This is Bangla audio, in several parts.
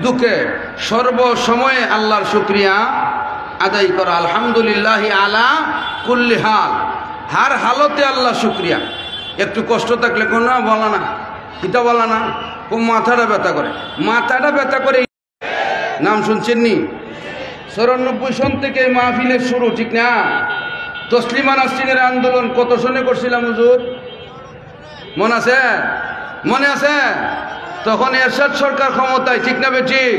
দুঃখে সর্বসময়ে আল্লাহর শুকরিয়া আদায় করা। আলহামদুলিল্লাহ আলা কুল্লি হাল, হার হালতে আল্লাহ শুকরিয়া। একটু কষ্ট থাকলে কোনো বলা না, কিতা বলা না, ও মাথাটা ব্যথা করে, মাথাটা ব্যথা করে। নাম শুনছেন নি? 94 সন থেকে মাহফিলের শুরু, ঠিক না? তসলিমা নাসরিনের আন্দোলন কত সনে করছিলাম হুজুর? মনে আছে? মনে আছে? তখন এরশাদ সরকার ক্ষমতায়, ঠিক না বেঠিক?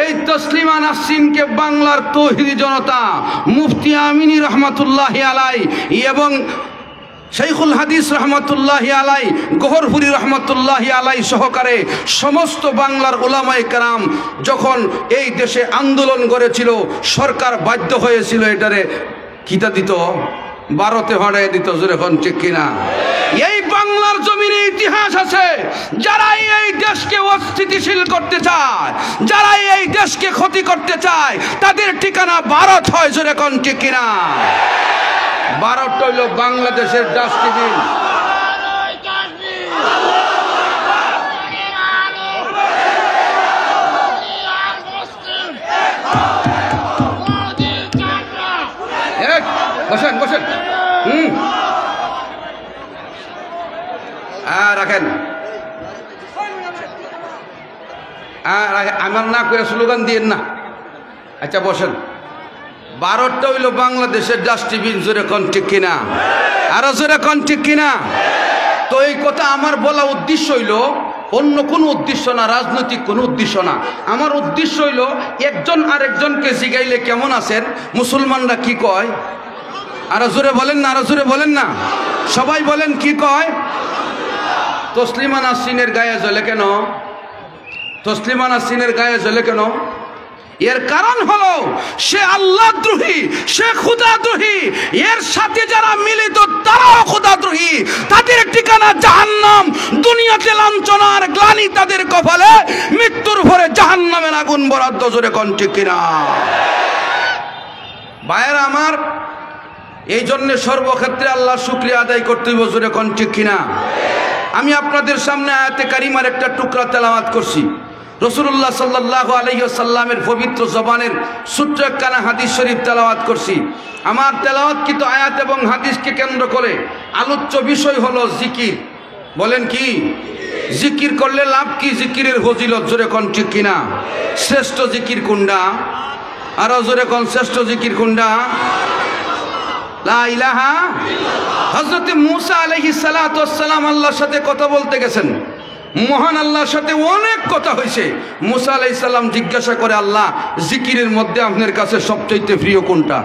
এই তসলিমা নাসরিনকে বাংলার তৌহিদি জনতা মুফতি আমিনী রহমাতুল্লাহ আলাই এবং শাইখুল হাদিস রহমতুল্লাহ আলাই, গহরপুরি রহমতুল্লাহ আলাই সহকারে সমস্ত বাংলার উলামায়ে কেরাম যখন এই দেশে আন্দোলন করেছিল, সরকার বাধ্য হয়েছিল এটারে কিতা দিত, ভারতে ভাড়ায় দিত। যখন ঠিক কিনা? এই বাংলার জমিনে ইতিহাস আছে, যারা এই দেশকে অস্থিতিশীল করতে চায়, যারা এই দেশকে ক্ষতি করতে চায়, তাদের ঠিকানা ভারত হয়। যখন ঠিক কিনা? ভারত হইল বাংলাদেশের ডাস্টবিন। বসেন বসেন, রাখেন, আমার না করে স্লোগান দিয়েন না। আচ্ছা বসেন। ভারতটা হইল বাংলাদেশের ডাস্টবিন। জোরে কোন ঠিক কিনা? আরো জোরে কোন ঠিক কিনা? তো এই কথা আমার বলা উদ্দেশ্য হইল অন্য কোনো উদ্দেশ্য না, রাজনৈতিক কোনো উদ্দেশ্য না। আমার উদ্দেশ্য হইল একজন আরেকজনকে জিগাইলে কেমন আছেন, মুসলমানরা কি কয়, আরো জোরে বলেন না, আরো জোরে বলেন না, সবাই বলেন কি কয়? তসলিমা নাসরিনের গায়ে জ্বলে কেন? তসলিমা নাসরিনের গায়ে জ্বলে কেন? এর কারণ হলো সে আল্লাহদ্রোহী, সে খোদাদ্রোহী। এর সাথে যারা মিলিত তারাও খোদাদ্রোহী। তাদের ঠিকানা জাহান্নাম। দুনিয়াতে লাঞ্ছনা আর গ্লানি তাদের কপালে, মৃত্যুর ভরে জাহান্নামের আগুন বরাদ্দ। জোরে কোন ঠিক কিনা? ভাইয়েরা আমার, এই জন্য সর্বক্ষেত্রে আল্লাহর শুকরিয়া আদায় করতে হবে। জোরে কোন ঠিক কিনা? আমি আপনাদের সামনে আয়াতে কারিমার একটা টুকরা তেলাওয়াত করছি। রাসূলুল্লাহ সাল্লাল্লাহু আলাইহি ওয়াসাল্লামের পবিত্র জবানের সূত্র একখানা হাদিস শরীফ তেলাওয়াত করছি। আমার তেলাওয়াতকৃত আয়াত এবং হাদিসকে কেন্দ্র করে আলোচ্য বিষয় হলো জিকির। বলেন কি? জিকির করলে লাভ কি? জিকিরের ফজিলত। জোরে কোন ঠিক কিনা? শ্রেষ্ঠ জিকির কোনটা? আরো জোরে কোন শ্রেষ্ঠ জিকির কোনটা? লা ইলাহা। হযরত মূসা আলাইহিস সালাতু ওয়াস সালাম আল্লাহর সাথে কথা বলতে গেছেন। মহান আল্লাহর সাথে অনেক কথা হয়েছে। মূসা আলাইহিস সালাম জিজ্ঞাসা করে, আল্লাহ জিকিরের মধ্যে আপনার কাছে সবচেয়ে প্রিয় কোনটা?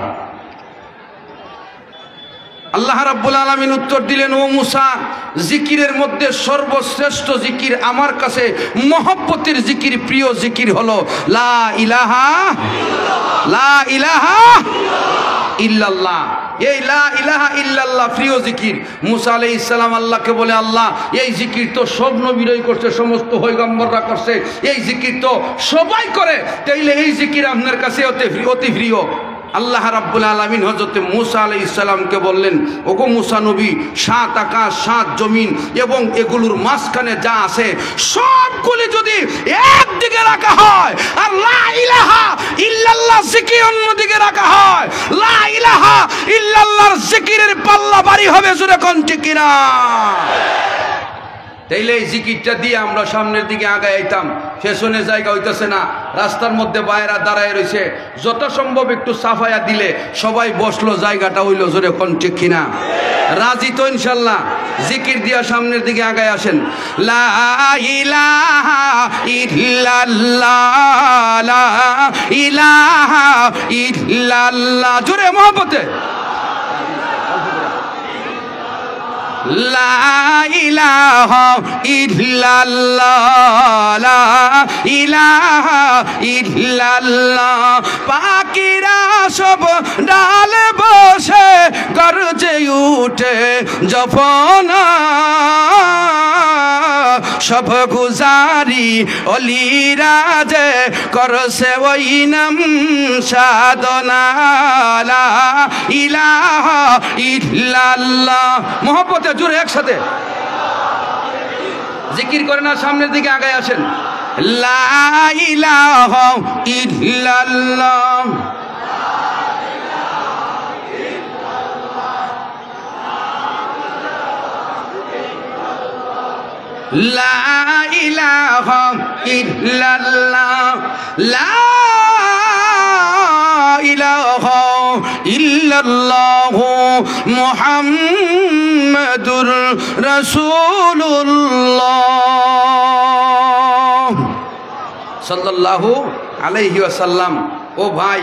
আল্লাহ রাব্বুল আলামিন উত্তর দিলেন, ও মূসা, জিকিরের মধ্যে সর্বশ্রেষ্ঠ জিকির আমার কাছে মহব্বতের জিকির, প্রিয় জিকির হলো লা ইলাহা, লা ইলাহা ইল্লাল্লাহ। এই লা ইলাহা ইল্লাল্লাহ প্রিয় জিকির। মূসা আলাইহিস সালাম আল্লাহকে বলে, আল্লাহ এই জিকির তো সব নবীরাই করছে, সমস্ত পয়গম্বররা করছে, এই জিকির তো সবাই করে, তাইলে এই জিকির আপনার কাছে অতি প্রিয়। আল্লাহ রাব্বুল আলামিন হযরত মূসা আলাইহিস সালামকে বললেন, ওগো মূসা নবী, 7 আকাশ 7 জমিন এবং এগুলোর মাঝখানে যা আছে সবগুলি যদি একদিকে রাখা হয় আর লা ইলাহা ইল্লাল্লাহ জিকির অন্যদিকে রাখা হয়, লা ইলাহা ইল্লাল্লাহর জিকিরের পাল্লা ভারী হবে। জোরে কোন ঠিক কিনা? তাইলে এই জিকিরটা দিয়ে আমরা সামনের দিকে আগাইতাম। পেছনে জায়গা হইতেছে না, রাস্তার মধ্যে বাইরা দাঁড়ায় রয়েছে, যথাসম্ভব একটু সাফায়া দিলে সবাই বসলো, জায়গাটা হইল। জোরে কোন ঠিক কিনা? রাজি তো ইনশাল্লাহ? জিকির দিয়া সামনের দিকে আগায় আসেন। লা ইলাহা ইল্লাল্লাহ, লা ইলাহা ইল্লাল্লাহ। জোরে মহব্বতে লা ইলাহা ইল্লাল্লাহ, লা ইলাহা ইল্লাল্লাহ। পাখিরা সব ডালে বসে গর্জে উঠে জপনা, সব গুজারি অলিরা যে করছে ওই নাম সাধনা, লা ইলাহা ইল্লাল্লাহ। মহব্বতে জোরে একসাথে জিকির করে না, সামনের দিকে আগায় আসেন। লা ইলাহা ইল্লাল্লাহ লা ইলাহা ইল্লাল্লাহ লা ইলাহা ইল্লাল্লাহ মুহাম্মাদুর রাসূলুল্লাহ সাল্লাল্লাহু আলাইহি ওয়াসাল্লাম। ও ভাই,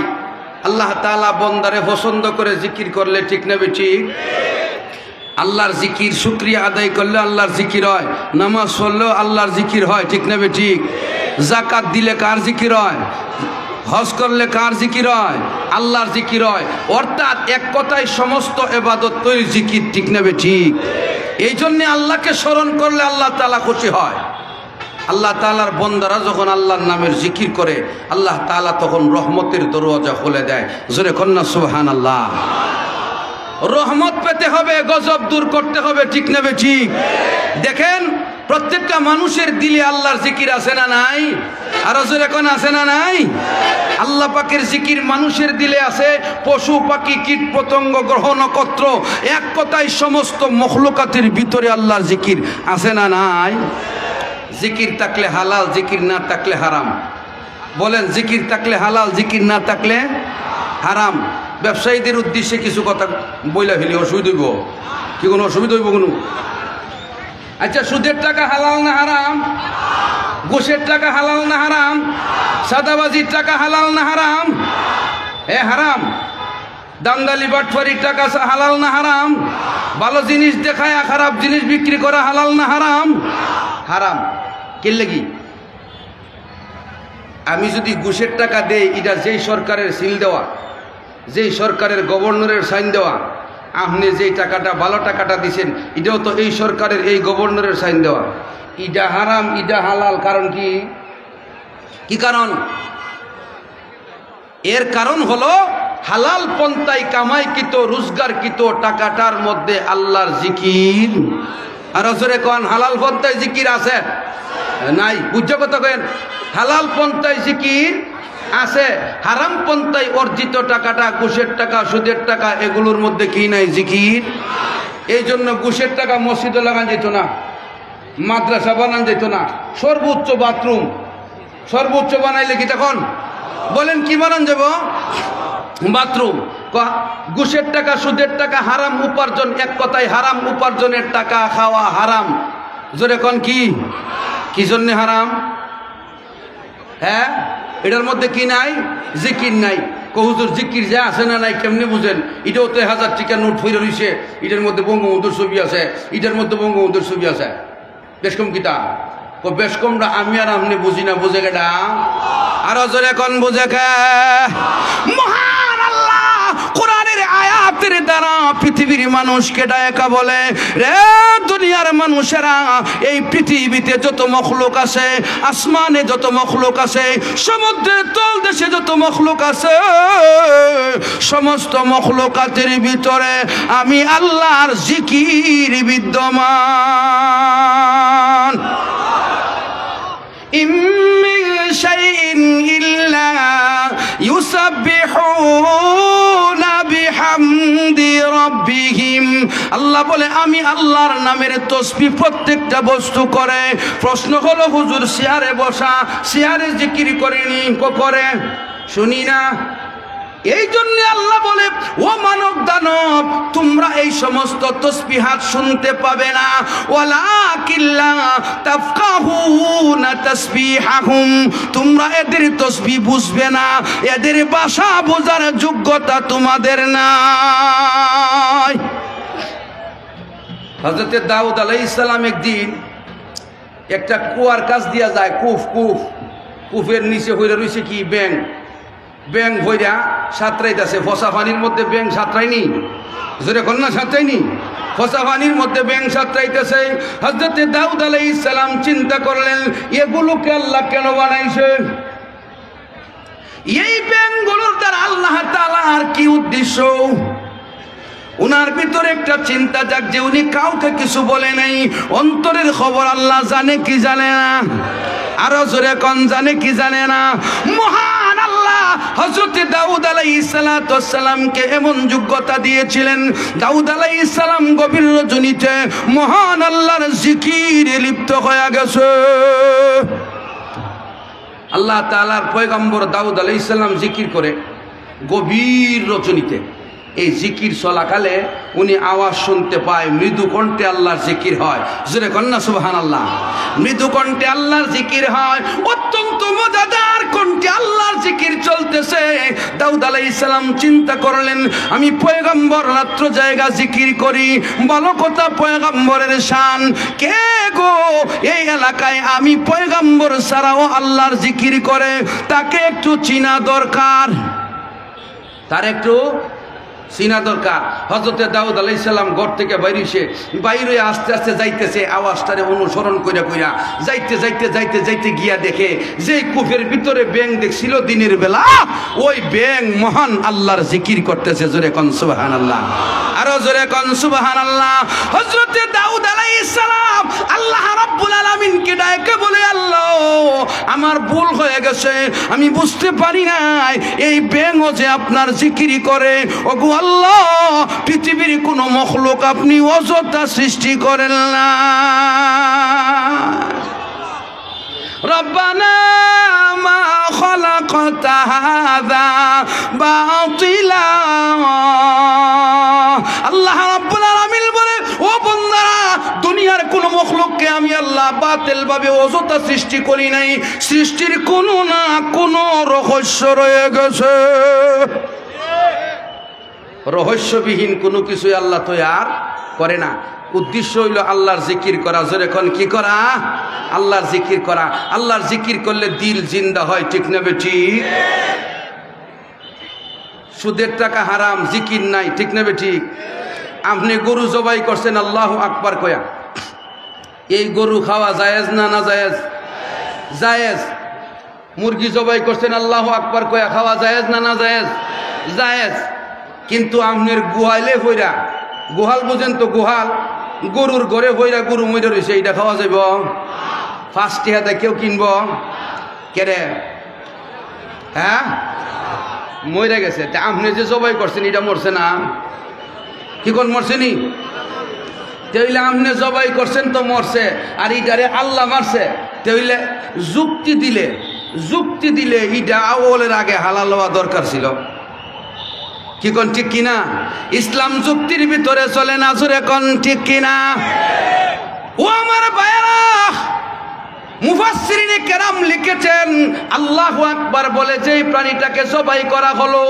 আল্লাহ তাআলা বন্দারে পছন্দ করে জিকির করলে ঠিক না বেঠিক? আল্লাহর জিকির শুকরিয়া আদায় করলে আল্লাহর জিকির হয়, নামাজ পড়লেও আল্লাহর জিকির হয়, ঠিক না বেঠিক? যাকাত দিলে কার জিকির হয়? হজ করলে কার জিকির হয়? আল্লাহর জিকির হয়। অর্থাৎ এক কথায় সমস্ত ইবাদত তৈরি জিকির, ঠিক না বেঠিক? এই জন্য আল্লাহকে স্মরণ করলে আল্লাহ তাআলা খুশি হয়। আল্লাহ তাআলার বন্দারা যখন আল্লাহর নামের জিকির করে আল্লাহ তাআলা তখন রহমতের দরওয়াজা খুলে দেয়। জোরে কন্যা সুবহানাল্লাহ। রহমত পেতে হবে, গজব দূর করতে হবে, ঠিক না বেঠিক? দেখেন প্রত্যেকটা মানুষের দিলে আল্লাহর জিকির আছে না নাই? আর জোরে কোন আছে না নাই? আল্লাহ পাকের জিকির মানুষের দিলে আছে, পশু পাখি কীট পতঙ্গ গ্রহ নক্ষত্র এক কথায় সমস্ত মখলুকাতের ভিতরে আল্লাহর জিকির আছে না নাই? জিকির থাকলে হালাল, জিকির না থাকলে হারাম। বলেন, জিকির থাকলে হালাল, জিকির না থাকলে হারাম। ব্যবসায়ীদের উদ্দেশ্যে কিছু কথা বইলা ফেলি, অসুবিধা হইব কি? কোনো অসুবিধা হইব কোনো? আচ্ছা, সুদের টাকা হালাল না হারাম? ঘুষের টাকা হালাল না হারাম? সাদাবাজির টাকা হালাল না হারাম? হারাম। দান্দালি বাটফারির টাকা হালাল না হারাম? ভালো জিনিস দেখায় খারাপ জিনিস বিক্রি করা হালাল না হারাম? হারাম। কে লাগি? আমি যদি ঘুষের টাকা দেই, এটা যেই সরকারের সিল দেওয়া, যেই সরকারের গভর্নরের সাইন দেওয়া, আপনি যেই টাকাটা ভালো টাকাটা দিছেন এটাও তো এই সরকারের এই গভর্নরের সাইন দেওয়া। ইটা হারাম, ইটা হালাল। কারণ কি? কি কারণ? এর কারণ হলো হালাল পন্থায় কামাইকৃত রোজগারকৃত টাকাটার মধ্যে আল্লাহর জিকির। আর জোরে কোন, হালাল পন্থায় জিকির আছে নাই? বুঝছো কথা কেন? হালাল পন্থায় জিকির আছে, হারাম পন্থায় অর্জিত টাকাটা, ঘুষের টাকা, সুদের টাকা, এগুলোর মধ্যে কি নাই? জিকির। এই জন্য ঘুষের টাকা মসজিদে লাগান যেত না, মাদ্রাসা বানান যেত না। সর্বোচ্চ বাথরুম, সর্বোচ্চ বানাইলে কি তখন? বলেন কি বানান যাব? বাথরুম। ঘুষের টাকা, সুদের টাকা হারাম উপার্জন, এক কথায় হারাম উপার্জনের টাকা খাওয়া হারাম। জোরে কোন কি? কি জন্য হারাম? হ্যাঁ, এটার মধ্যে কি নাই? জিকির নাই। হুজুর জিকির যে আছে না নাই কেমনি বুঝেন? এটাও তো 1000 টাকা নোট ফিরে রয়েছে, এটার মধ্যে বঙ্গবন্ধুর ছবি আছে, এটার মধ্যে বঙ্গবন্ধুর ছবি আছে। বেশ কম কিতা বেশ কমটা আমি আর আপনি বুঝি না, বুঝে গেটা আরো জোরে কোন বুঝে গে? মহান আল্লাহ কোরআনের আয়াতের দ্বারা পৃথিবীর মানুষকে ডাকা বলে, রে দুনিয়ার মানুষেরা, এই পৃথিবীতে যত মখলুক আছে, আসমানে যত মখলুক আছে, সমুদ্রের তল দেশে যত মখলুক আছে, সমস্ত মখলুকাতের ভিতরে আমি আল্লাহর জিকির বিদ্যমান। ইম্মিন শাইইন ইল্লা ইউসাব্বিহুনা বিহামদি রাব্বিহিম। আল্লাহ বলে আমি আল্লাহর নামের তাসবিহ প্রত্যেকটা বস্তু করে। প্রশ্ন হলো, হুজুর চেয়ারে বসা, চেয়ারে জিকির করেনি করে? শুনি না। এই জন্য আল্লাহ বলে, ও মানব দানব, তোমরা এই সমস্ত তাসবিহাত শুনতে পাবে না। ওয়ালাকিল্লা তাফকাহুনা তাসবিহাহুম, তোমরা এদের তাসবিহ বুঝবে না, এদের ভাষা বোঝার যোগ্যতা তোমাদের নাই। হযরত দাউদ আলাইহিস সালাম একদিন একটা কুয়ার কাছ দিয়া যায়, কুফের নিচে হইরা রইছে কি? ব্যাং ভইরা সাঁতরাইতেছে। ফসা পানির মধ্যে ব্যাং সাঁতরায়নি? জোরে কন্যা সাঁতরায়নি? ফসা পানির মধ্যে ব্যাং সাঁতরাইতেছে। হযরত দাউদ আলাইহিস সালাম চিন্তা করলেন, এগুলোকে আল্লাহ কেন বানাইছে? এই ব্যাংগুলোর দ্বারা আল্লাহ তাআলার কি উদ্দেশ্য? উনার ভিতরে একটা চিন্তা যাক যে উনি কাউকে কিছু বলে নাই, অন্তরের খবর আল্লাহ জানে কি জানে না? আরো জোরে কোন জানে কি জানে না? মহান আল্লাহ হযরত দাউদ আলাইহিস সালামকে এমন যোগ্যতা দিয়েছিলেন, দাউদ আলাইহিস সালাম গভীর রজনীতে মহান আল্লাহর জিকিরে লিপ্ত হয়ে গেছে। আল্লাহ তাআলার পয়গম্বর দাউদ আলাইহিস সালাম জিকির করে গভীর রজনীতে। এই জিকির চলাকালে উনি আওয়াজ শুনতে পায়, মৃদু কণ্ঠে আল্লাহর জিকির হয়। জোরে কন্যা সুবহানাল্লাহ। মৃদু কণ্ঠে আল্লাহর জিকির হয়, অত্যন্ত মজাদার কণ্ঠে আল্লাহর জিকির চলতেছে। দাউদ আলাইহিস সালাম চিন্তা করলেন, আমি পয়গম্বর রাত্র জায়গা জিকির করি, ভালো কথা, পয়গম্বরের শান। কে গো এই এলাকায় আমি পয়গম্বর ছাড়াও আল্লাহর জিকির করে? তাকে একটু চিনা দরকার, তার একটু চিনা দরকার। হযরতে দাউদ আলাইহিস সালাম ঘর থেকে বাইরে আস্তে আস্তে যাইতেছে, আওয়াজটারে অনুসরণ কইরা যাইতে যাইতে যাইতে যাইতে গিয়া দেখে যে কূপের ভিতরে ব্যাঙ দেখছিল দিনের বেলা, ওই ব্যাঙ মহান আল্লাহর জিকির করতেছে। জোরে কোন সুবহানাল্লাহ, আরো জোরে কোন সুবহানাল্লাহ। হযরতে দাউদ আলাইহিস সালাম আল্লাহ রাব্বুল আলামিনকে ডাকে বলে, আল্লাহ আমার ভুল হয়ে গেছে, আমি বুঝতে পারি নাই এই ব্যাঙও যে আপনার জিকির করে। ওগো আল্লাহ, পৃথিবীর কোন মখলুক আপনি অযথা সৃষ্টি করেন না। রব্বানা মা খালাকতা হাযা বাতিলা। আল্লাহ রাব্বুল আলামিন বলে, ও বান্দারা, দুনিয়ার কোন মখলুককে আমি আল্লাহ বাতিল ভাবে অযথা সৃষ্টি করি নাই। সৃষ্টির কোনো না কোনো রহস্য রয়ে গেছে। রহস্যবিহীন কোনো কিছুই আল্লাহ তৈয়ার করে না। উদ্দেশ্য হইল আল্লাহর জিকির করা। জোরে কোন কি করা? আল্লাহর জিকির করা। আল্লাহর জিকির করলে দিল জিন্দা হয়, ঠিক না বেটি? সুদের টাকা হারাম, জিকির নাই, ঠিক না বেটি? আপনি গরু জবাই করছেন আল্লাহু আকবার কয়া, এই গরু খাওয়া জায়েজ না না জায়েজ? জায়েজ। মুরগি জবাই করছেন আল্লাহু আকবার কয়া, খাওয়া জায়েজ না না জায়েজ? জায়েজ। কিন্তু আপনার গোহালে হইরা, গোহাল বুঝেন তো? গোহাল, গরুর ঘরে হইরা গরু মইরা রয়েছে, এইটা খাওয়া যাইব? 5 টাকাতে কেউ কিনব? কেরে? হ্যাঁ, মইরা গেছে। তা আপনি যে জবাই করছেন এটা মরছে না? কি কোন মরছে নি? তাইলে আপনি জবাই করছেন তো মরছে, আর ইটারে আল্লাহ মারছে। তাইলে যুক্তি দিলে ইটা আওয়ালের আগে হালাল হওয়া দরকার ছিল। কি কোন ঠিক কিনা? ইসলাম যুক্তির ভিতরে চলে না। জোরে কোন ঠিক কিনা? ও আমার ভাইয়েরা, মুফাসসিরিনে কেরাম লিখেছেন, আল্লাহু আকবার বলে যেই প্রাণীটাকে জবাই করা হলো,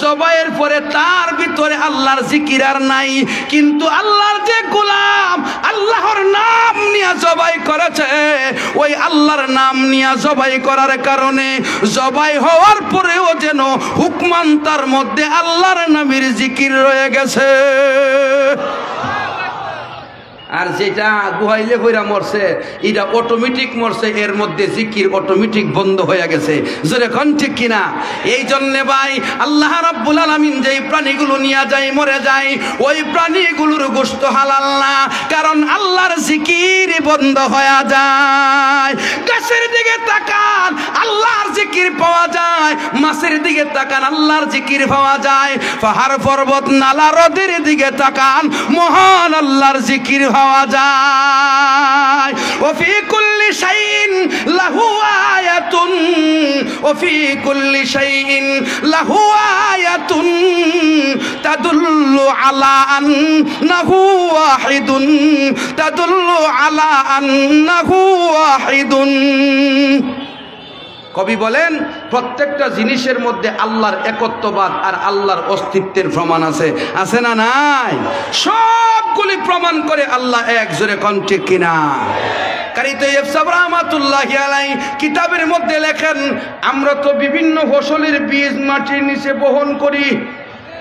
জবাইয়ের পরে তার ভিতরে আল্লাহর জিকির আর নাই, কিন্তু আল্লাহর যে গোলাম আল্লাহর নাম নিয়ে জবাই করেছে, ওই আল্লাহর নাম নিয়ে জবাই করার কারণে জবাই হওয়ার পরেও যেন হুকমান তার মধ্যে আল্লাহর নামের জিকির রয়ে গেছে। আর যেটা গুহাইলে কইরা মরছে, এটা অটোমেটিক মরছে, এর মধ্যে জিকির অটোমেটিক বন্ধ হয়ে গেছে। জোরে কোন ঠিক কিনা? এই জন্য ভাই, আল্লাহ রাব্বুল আলামিন যেই প্রাণীগুলো নিয়ে যায় মরে যায়, ওই প্রাণীগুলোর গোশত হালাল না, কারণ আল্লাহর জিকির বন্ধ হয়ে যায়। গাছের দিকে তাকান, আল্লাহর জিকির পাওয়া যায়। মাছের দিকে তাকান, আল্লাহর জিকির পাওয়া যায়। পাহাড় পর্বত নালা নদীর দিকে তাকান, মহান আল্লাহর জিকির পাওয়া যায়। ওফি কুল্লি শাইইন লাহু আয়াতুন, ওফি কুল্লি শাইইন লাহু আয়াতুন তাদুল্লু আলা আন্নাহু ওয়াহিদুন, তাদুল্লু আলা আন্নাহু ওয়াহিদুন। কবি বলেন, প্রত্যেকটা জিনিসের মধ্যে আল্লাহর একত্ববাদ আর আল্লাহর অস্তিত্বের প্রমাণ আছে। আছে না নাই? সবগুলি প্রমাণ করে আল্লাহ এক। জোরে কোন ঠিক কিনা? কারি তৈয়ব সাহেব রাহমাতুল্লাহি আলাইহি কিতাবের মধ্যে লেখেন, আমরা তো বিভিন্ন ফসলের বীজ মাটির নিচে বহন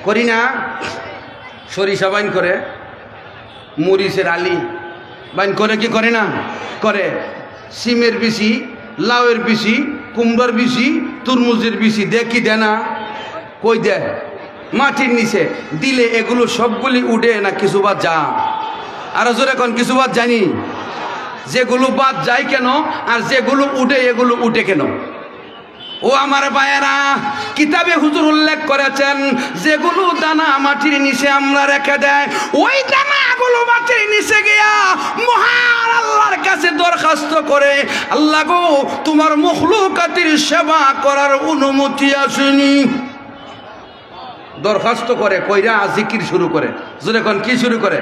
করি না? সরিষা বাইন করে, মরিচের আলি বাইন করে, কি করে না? করে। সিমের বিচি, লাউয়ের বিচি, কুমড়ার বিচি, তরমুজের বিচি দেখি দেয় না? কই দেয়? মাটির নিচে দিলে এগুলো সবগুলি উঠে না কিছু বাদ যা? আরো জোরে কোন কিছু বাদ জানি? যেগুলো বাদ যায় কেন আর যেগুলো উঠে এগুলো উঠে কেন? ও আমার ভাইয়েরা, কিতাবে হুজুর উল্লেখ করেছেন যেগুলো দানা মাটির নিচে আমরা রেখে দেয়, ওই দানাগুলো মাটির নিচে গিয়া মহান আল্লাহর কাছে দরখাস্ত করে, আল্লাহ গো তোমার মখলুকাতের সেবা করার অনুমতি আসেনি। দরখাস্ত করে, কইরা জিকির শুরু করে। যখন কি শুরু করে?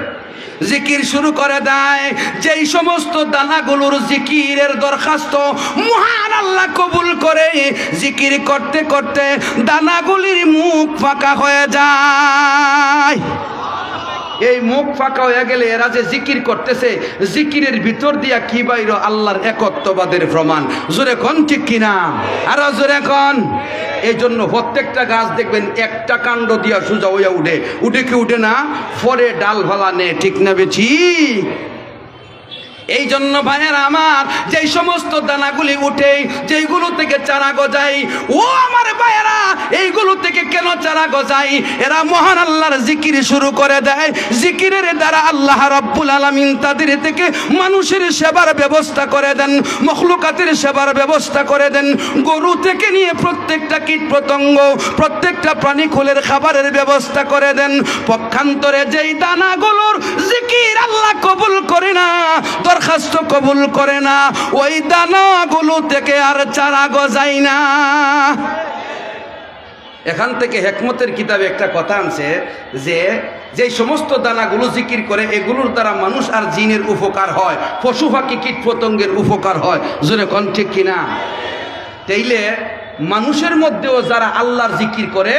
জিকির শুরু করে দেয়। যেই সমস্ত দানাগুলোর জিকিরের দরখাস্ত মহান আল্লাহ কবুল করে, জিকির করতে করতে দানাগুলির মুখ ফাঁকা হয়ে যায়। এই মুখ ফাঁকা হয়ে গেলে এরা যে জিকির করতেছে, জিকিরের ভিতর দিয়া কি বাইর? আল্লাহর একত্ববাদের প্রমাণ। জোরে কোন ঠিক কিনা? আরো জোরে কোন। এই জন্য প্রত্যেকটা গাছ দেখবেন একটা কাণ্ড দিয়া সোজা হইয়া উঠে, উঠে কি উঠে না, পরে ডাল ভালা নে, ঠিক না বেছি? এই জন্য ভাইয়েরা আমার, যেই সমস্ত দানাগুলি উঠে, যেইগুলো থেকে চারা গজাই, ও আমার ভাইয়েরা, এইগুলো থেকে কেন চারা গজাই? এরা মহান আল্লাহর জিকির শুরু করে দেয়। জিকিরের দ্বারা আল্লাহ রাব্বুল আলামিন তাদের থেকে মানুষের সেবার ব্যবস্থা করে দেন, মখলুকাতের সেবার ব্যবস্থা করে দেন। গরু থেকে নিয়ে প্রত্যেকটা কীট পতঙ্গ, প্রত্যেকটা প্রাণী কুলের খাবারের ব্যবস্থা করে দেন। পক্ষান্তরে যেই দানাগুলোর জিকির আল্লাহ কবুল করে না, দরখাস্ত কবুল করে না, ওই দানাগুলো থেকে আর চারা গজায় না। এখান থেকে হেকমতের কিতাবে একটা কথা আনছে যে যেই সমস্ত দানাগুলো জিকির করে, এগুলোর দ্বারা মানুষ আর জিনের উপকার হয়, পশু পাখি কীট পতঙ্গের উপকার হয়। জোরে কোন ঠিক কিনা? তাইলে মানুষের মধ্যেও যারা আল্লাহর জিকির করে,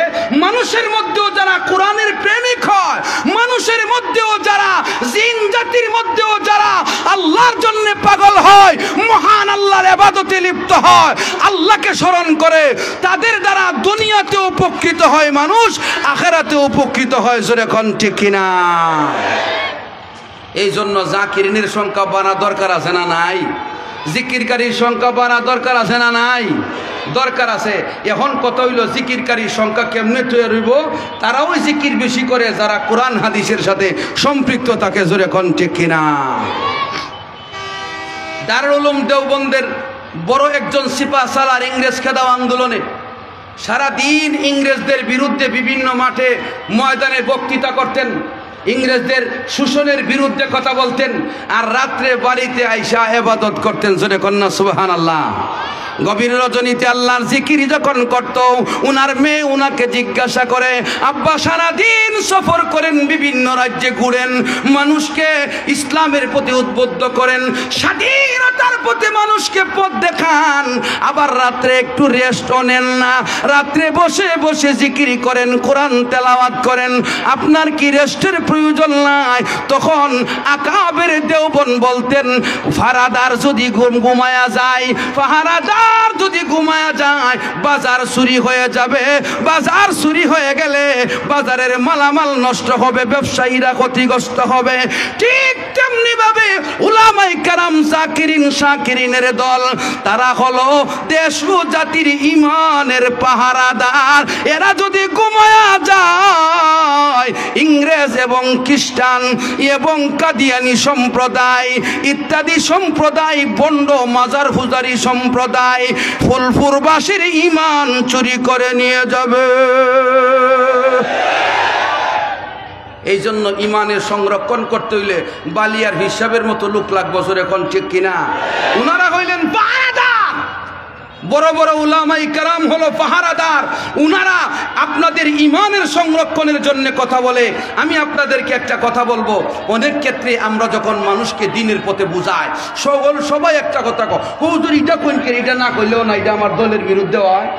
মানুষের মধ্যেও যারা কোরআনের প্রেমিক হয়, মানুষের মধ্যেও যারা জিন জাতির মধ্যেও যারা আল্লাহর জন্য পাগল হয়, মহান আল্লাহর ইবাদতে লিপ্ত হয়, আল্লাহকে স্মরণ করে, তাদের দ্বারা দুনিয়াতে উপকৃত হয় মানুষ, আখিরাতে উপকৃত হয়। জোরে কোন ঠিক কিনা? এই জন্য জাকিরিনের সংখ্যা বাড়া দরকার আছে না নাই? জিকিরকারীর সংখ্যা বাড়া দরকার আছে না নাই? দরকার আছে। এখন কত হইল, জিকিরকারীর সংখ্যা কেমনে তৈরি হইব? তারাও জিকির বেশি করে যারা কোরআন হাদিসের সাথে সম্পৃক্ত থাকে। জোরে কোন ঠিক কিনা? দারুল উলুম দেওবন্দের বড় একজন সিপাহ সালার ইংরেজ খেদাও আন্দোলনে সারাদিন ইংরেজদের বিরুদ্ধে বিভিন্ন মাঠে ময়দানে বক্তৃতা করতেন, ইংরেজদের শোষণের বিরুদ্ধে কথা বলতেন, আর রাত্রে বাড়িতে আইসা ইবাদত করতেন। জোরে কন্যা সুবহানাল্লাহ। গভীর রজনীতে আল্লাহর জিকির যখন করত, উনার মেয়ে উনাকে জিজ্ঞাসা করে, আব্বা সারাদিন সফর করেন, বিভিন্ন রাজ্যে ঘুরেন, মানুষকে ইসলামের প্রতি উদ্বুদ্ধ করেন, স্বাধীনতার প্রতি মানুষকে পথ দেখান, আবার রাত্রে একটু রেস্টও নেন না, রাত্রে বসে বসে জিকির করেন, কোরআন তেলাওয়াত করেন, আপনার কি রেস্টের প্রয়োজন নাই? তখন আকাবের দেওবন বলতেন, ফারাদার যদি ঘুমায়া যায়, ফাহারাদার যদি ঘুমায়া যায়, বাজার চুরি হয়ে যাবে, বাজার চুরি হয়ে গেলে বাজারের মালামাল নষ্ট হবে, ব্যবসায়ীরা ক্ষতিগ্রস্ত হবে। ঠিক তেমনি ভাবে উলামায়ে কেরাম জাকিরিন শাকিরিনের দল, তারা হলো দেশ ও জাতির ইমানের পাহারাদার। এরা যদি ঘুমায়া যায়, ইংরেজ এবং খ্রিস্টান এবং কাদিয়ানি সম্প্রদায় ইত্যাদি সম্প্রদায়, বন্ড মাজার পূজারী সম্প্রদায় ফুলপুরবাসীর ঈমান চুরি করে নিয়ে যাবে। এই জন্য ঈমানের সংরক্ষণ করতে হইলে বালিয়ার হিসাবের মতো লোক লাগবে। জোরে কোন ঠিক কিনা? উনারা হইলেন পাহারাদার, বড় বড় উলামায়ে কেরাম হলো পাহারাদার। উনারা আপনাদের ঈমানের সংরক্ষণের জন্য কথা বলে। আমি আপনাদেরকে একটা কথা বলবো, অনেক ক্ষেত্রে আমরা যখন মানুষকে দ্বীনের পথে বুঝাই, সবাই একটা কথা কয়, হুজুর এটা কোন কে, এটা না কইলেও না, এটা আমার দলের বিরুদ্ধে হয়,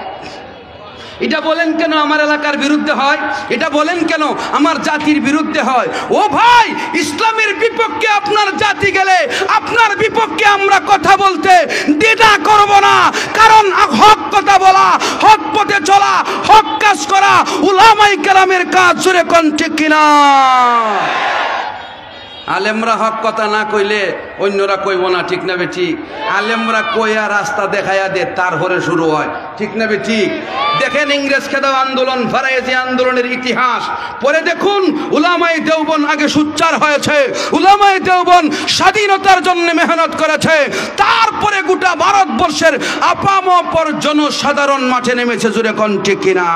এটা বলেন কেন আমার এলাকার বিরুদ্ধে হয়, এটা বলেন কেন আমার জাতির বিরুদ্ধে হয়। ও ভাই, ইসলামের বিপক্ষে আপনার জাতি গেলে আপনার বিপক্ষে আমরা কথা বলতে দ্বিধা করব না, কারণ হক কথা বলা, হক পথে চলা, হক কাজ করা উলামায়ে কেরামের কাজ। জোরে কোন ঠিক কিনা? আলেমরা হক কথা না কইলে অন্যরা কইব না, ঠিক না বেঠিক? আলেমরা কইয়া রাস্তা দেখাইয়া দে, তারপরে শুরু হয়, ঠিক না ঠিক? দেখেন ইংরেজ খেদাও আন্দোলন, ফরায়েজি আন্দোলনের ইতিহাস পরে দেখুন, উলামায়ে দেওবন্দ আগে সোচ্চার হয়েছে, উলামায়ে দেওবন্দ স্বাধীনতার জন্য মেহনত করেছে, তারপরে গোটা ভারতবর্ষের আপামর জনসাধারণ মাঠে নেমেছে। জোরে কোন ঠিক কিনা?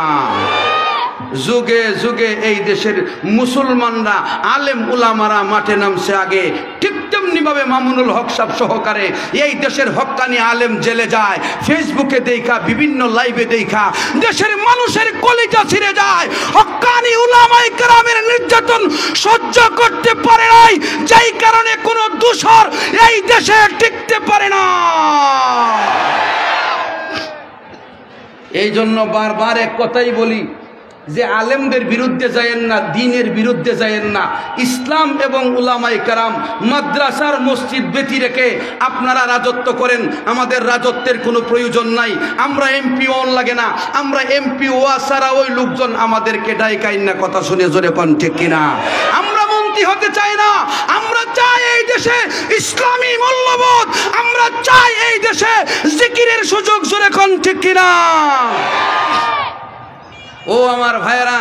যুগে যুগে এই দেশের মুসলমানরা, আলেম উলামারা মাঠে নামছে আগে। ঠিক তেমনি ভাবে মামুনুল হক সাহেব সহকারে এই দেশের হক্কানি আলেম জেলে যায়, ফেসবুকে দেখা, বিভিন্ন লাইভে দেখা দেশের মানুষের কলিজা ছিঁড়ে যায়। হক্কানি উলামায়ে কেরামের নির্যাতন সহ্য করতে পারে নাই, যেই কারণে কোনো দোসর এই দেশে টিকতে পারে না। এই জন্য বারবার এক কথাই বলি যে আলেমদের বিরুদ্ধে যায়েন না, দ্বীনের বিরুদ্ধে যায়েন না। ইসলাম এবং উলামায়ে কেরাম, মাদ্রাসার মসজিদ ব্যতি রেখে আপনারা রাজত্ব করেন, আমাদের রাজত্বের কোনো প্রয়োজন নাই। আমরা এমপি ওন লাগে না, আমরা এমপি ওয়া ছাড়া ওই লোকজন আমাদেরকে ডাইকাইন না। কথা শুনে জোরে কোন ঠিক কিনা? আমরা মন্ত্রী হতে চাই না, আমরা চাই এই দেশে ইসলামী মূল্যবোধ, আমরা চাই এই দেশে জিকিরের সুযোগ। জোরে কোন ঠিক কিনা? ও আমার ভাইয়েরা,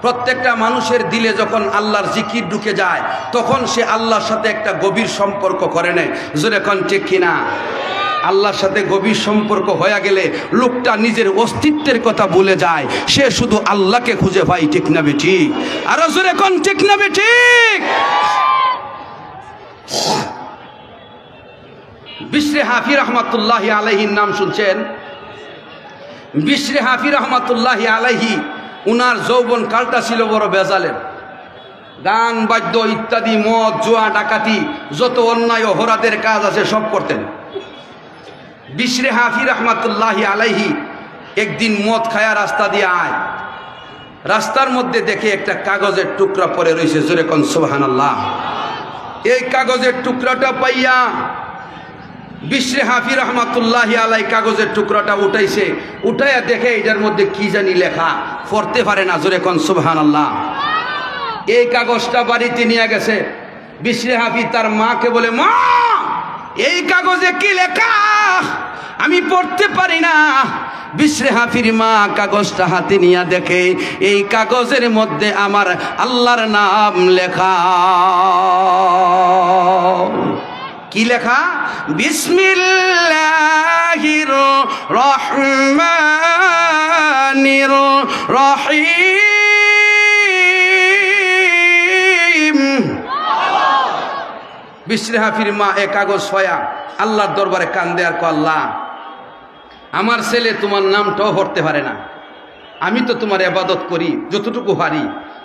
প্রত্যেকটা মানুষের দিলে যখন আল্লাহর জিকির ঢুকে যায় তখন সে আল্লাহর সাথে একটা গভীর সম্পর্ক করে নেয়। জোরে কোন ঠিক কিনা? আল্লাহর সাথে গভীর সম্পর্ক হয়ে গেলে লোকটা নিজের অস্তিত্বের কথা ভুলে যায়, সে শুধু আল্লাহকে খুঁজে পায়। ঠিক না ঠিক? আরো জোরে কোন ঠিক না ঠিক? বিশরে হাফি রহমাতুল্লাহি আলাইহির নাম শুনছেন? বিশরে হাফি রহমাতুল্লাহি আলাইহি, উনার যৌবন কালটা ছিল বড় বেজালের। গান বাদ্য ইত্যাদি, মদ জুয়া ডাকাতি, যত অন্যায় অপরাধের কাজ আছে সব করতেন। বিশরে হাফি রহমাতুল্লাহি আলাইহি একদিন মদ খায়া রাস্তা দিয়ে আয়, রাস্তার মধ্যে দেখে একটা কাগজের টুকরা পড়ে রয়েছে। জোরে কোন সুবহানাল্লাহ। এই কাগজের টুকরাটা পাইয়া বিশরে হাফি রহমাতুল্লাহি আলাই কাগজের টুকরাটা উঠাইছে, উঠাইয়া দেখে এটার মধ্যে কি জানি লেখা, পড়তে পারে না। জোরে কোন সুবহানাল্লাহ। এই কাগজটা বাড়িতে নিয়ে গেছে। বিশরে হাফি তার মাকে বলে, মা এই কাগজে কি লেখা, আমি পড়তে পারি না। বিশরে হাফির মা কাগজটা হাতে নিয়ে দেখে এই কাগজের মধ্যে আমার আল্লাহর নাম লেখা। কি লেখা? বিসমিল্লাহির রহমানির রহিম। বিশরে হাফির মা এ কাগজ ছয়া আল্লাহর দরবারে কান্দে আর কয়, আল্লাহ আমার ছেলে তোমার নামটাও পড়তে পারে না, আমি তো তোমার ইবাদত করি যতটুকু পারি,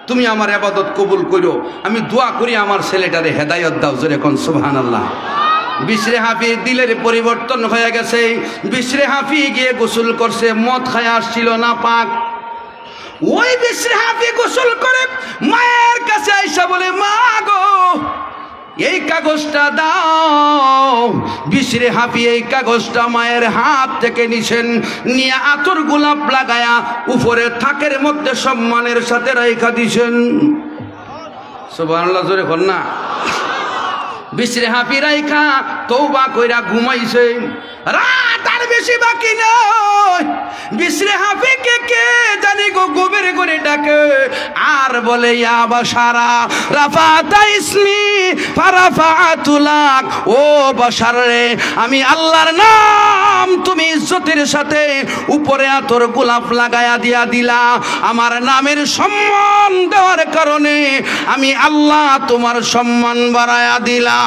তুমি আমার ইবাদত কবুল করো, আমি দোয়া করি আমার ছেলেটারে হেদায়েত দাও। জোরে কোন সুবহানাল্লাহ। বিশরে হাফি দিলের পরিবর্তন হয়ে গেছে। বিশরে হাফি গিয়ে গোসল করছে, মদ খায় আসছিল না পাক। ওই বিশরে হাফি গোসল করে মায়ের কাছে আইসা বলে, মা গো এই কাগজটা দাও। বিশরে হাফি এই কাগজটা মায়ের হাত থেকে নিছেন, নিয়ে আতর গোলাপ লাগায়া উপরে থাকের মধ্যে সম্মানের সাথে রাইখা দিছেন। সুবহানাল্লাহ। জোরে কোন না। বিশরে হাফি রাইখা তওবা কইরা ঘুমাইছে। রাত আর বেশি বাকি নয়। বিশরে হাফিকে কে জানি গো গোবের করে ডাকে আর বলে, ইয়া বাশারা রাফাতা ইসমি ফারাফাতুলাক। ও বাশার রে, আমি আল্লাহর নাম তুমি ইজ্জতের সাথে উপরে আতর গোলাপ লাগায়া দিয়া দিলা। আমার নামের সম্মান দেওয়ার কারণে আমি আল্লাহ তোমার সম্মান বাড়ায়া দিলাম।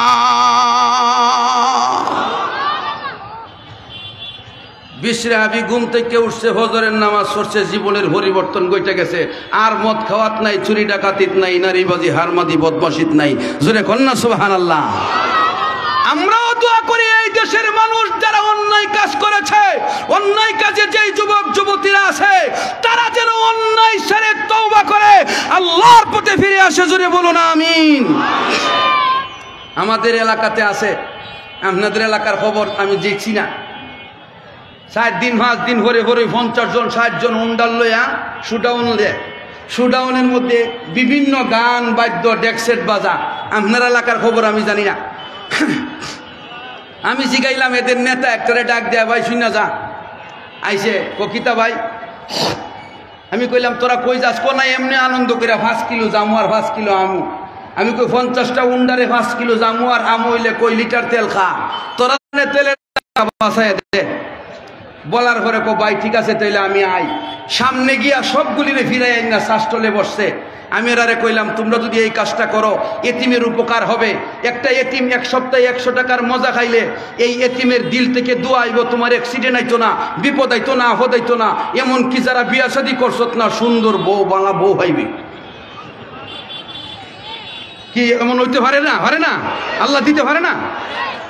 বিশরে হাফি ঘুম থেকে উঠছে, ফজরের নামাজ পড়ছে, জীবনের পরিবর্তন ঘটে গেছে। আর মদ খাওয়াত নাই, চুরি ডাকাতিত নাই, নারীবাজি হারমাদি বদমাশিত নাই। জোরে কন্যা সুবহানাল্লাহ। আমরাও দোয়া করি এই দেশের মানুষ যারা অন্যায় কাজ করেছে, অন্যায় কাজে যেই যুবক যুবতীরা আছে তারা যেন অন্যায় ছেড়ে তওবা করে আল্লাহর পথে ফিরে আসে। জোরে বলুন আমিন। আমাদের এলাকাতে আছে, আপনাদের এলাকার খবর আমি দেখছি না, 4 দিন 5 দিন হরে হরে 50 জন 60 জন উন্ডাল লইয়া শুডাউন দেয়। শুডাউনের মধ্যে বিভিন্ন গান বাদ্য ডেকসেট বাজা। আপনার এলাকার খবর আমি জানি না। আমি জিগাইলাম এদের নেতা একটারে ডাক দেয়া, ভাই শুনা যা, আইসে ককিতা ভাই, আমি কইলাম তোরা কই যাস? কো না এমনি আনন্দ করে 5 কিলো জামু আর 5 কিলো আমু। আমি কই 50টা উন্ডারে 5 কিলো জামু আর আমু হইলে কই লিটার তেল খা, তোরা তেলের বাসায় দে। বলার পরে কো ভাই ঠিক আছে তাইলে আমি আই। সামনে গিয়া সবগুলিরে ফিরাই না শাস্তলে বসছে। আমি এরারে কইলাম তোমরা যদি এই কাজটা করো এতিমের উপকার হবে। একটা এতিম 1 সপ্তাহে 100 টাকার মজা খাইলে এই এতিমের দিল থেকে দোয়া আইব, তোমার অ্যাক্সিডেন্ট আইতো না, বিপদ আইতো না, আহত আইতো না। এমনকি যারা বিয়া শাদী করছত না, সুন্দর বউ বাংলা বউ হইবে। কি এমন হইতে পারে না? পারে না? আল্লাহ দিতে পারে না?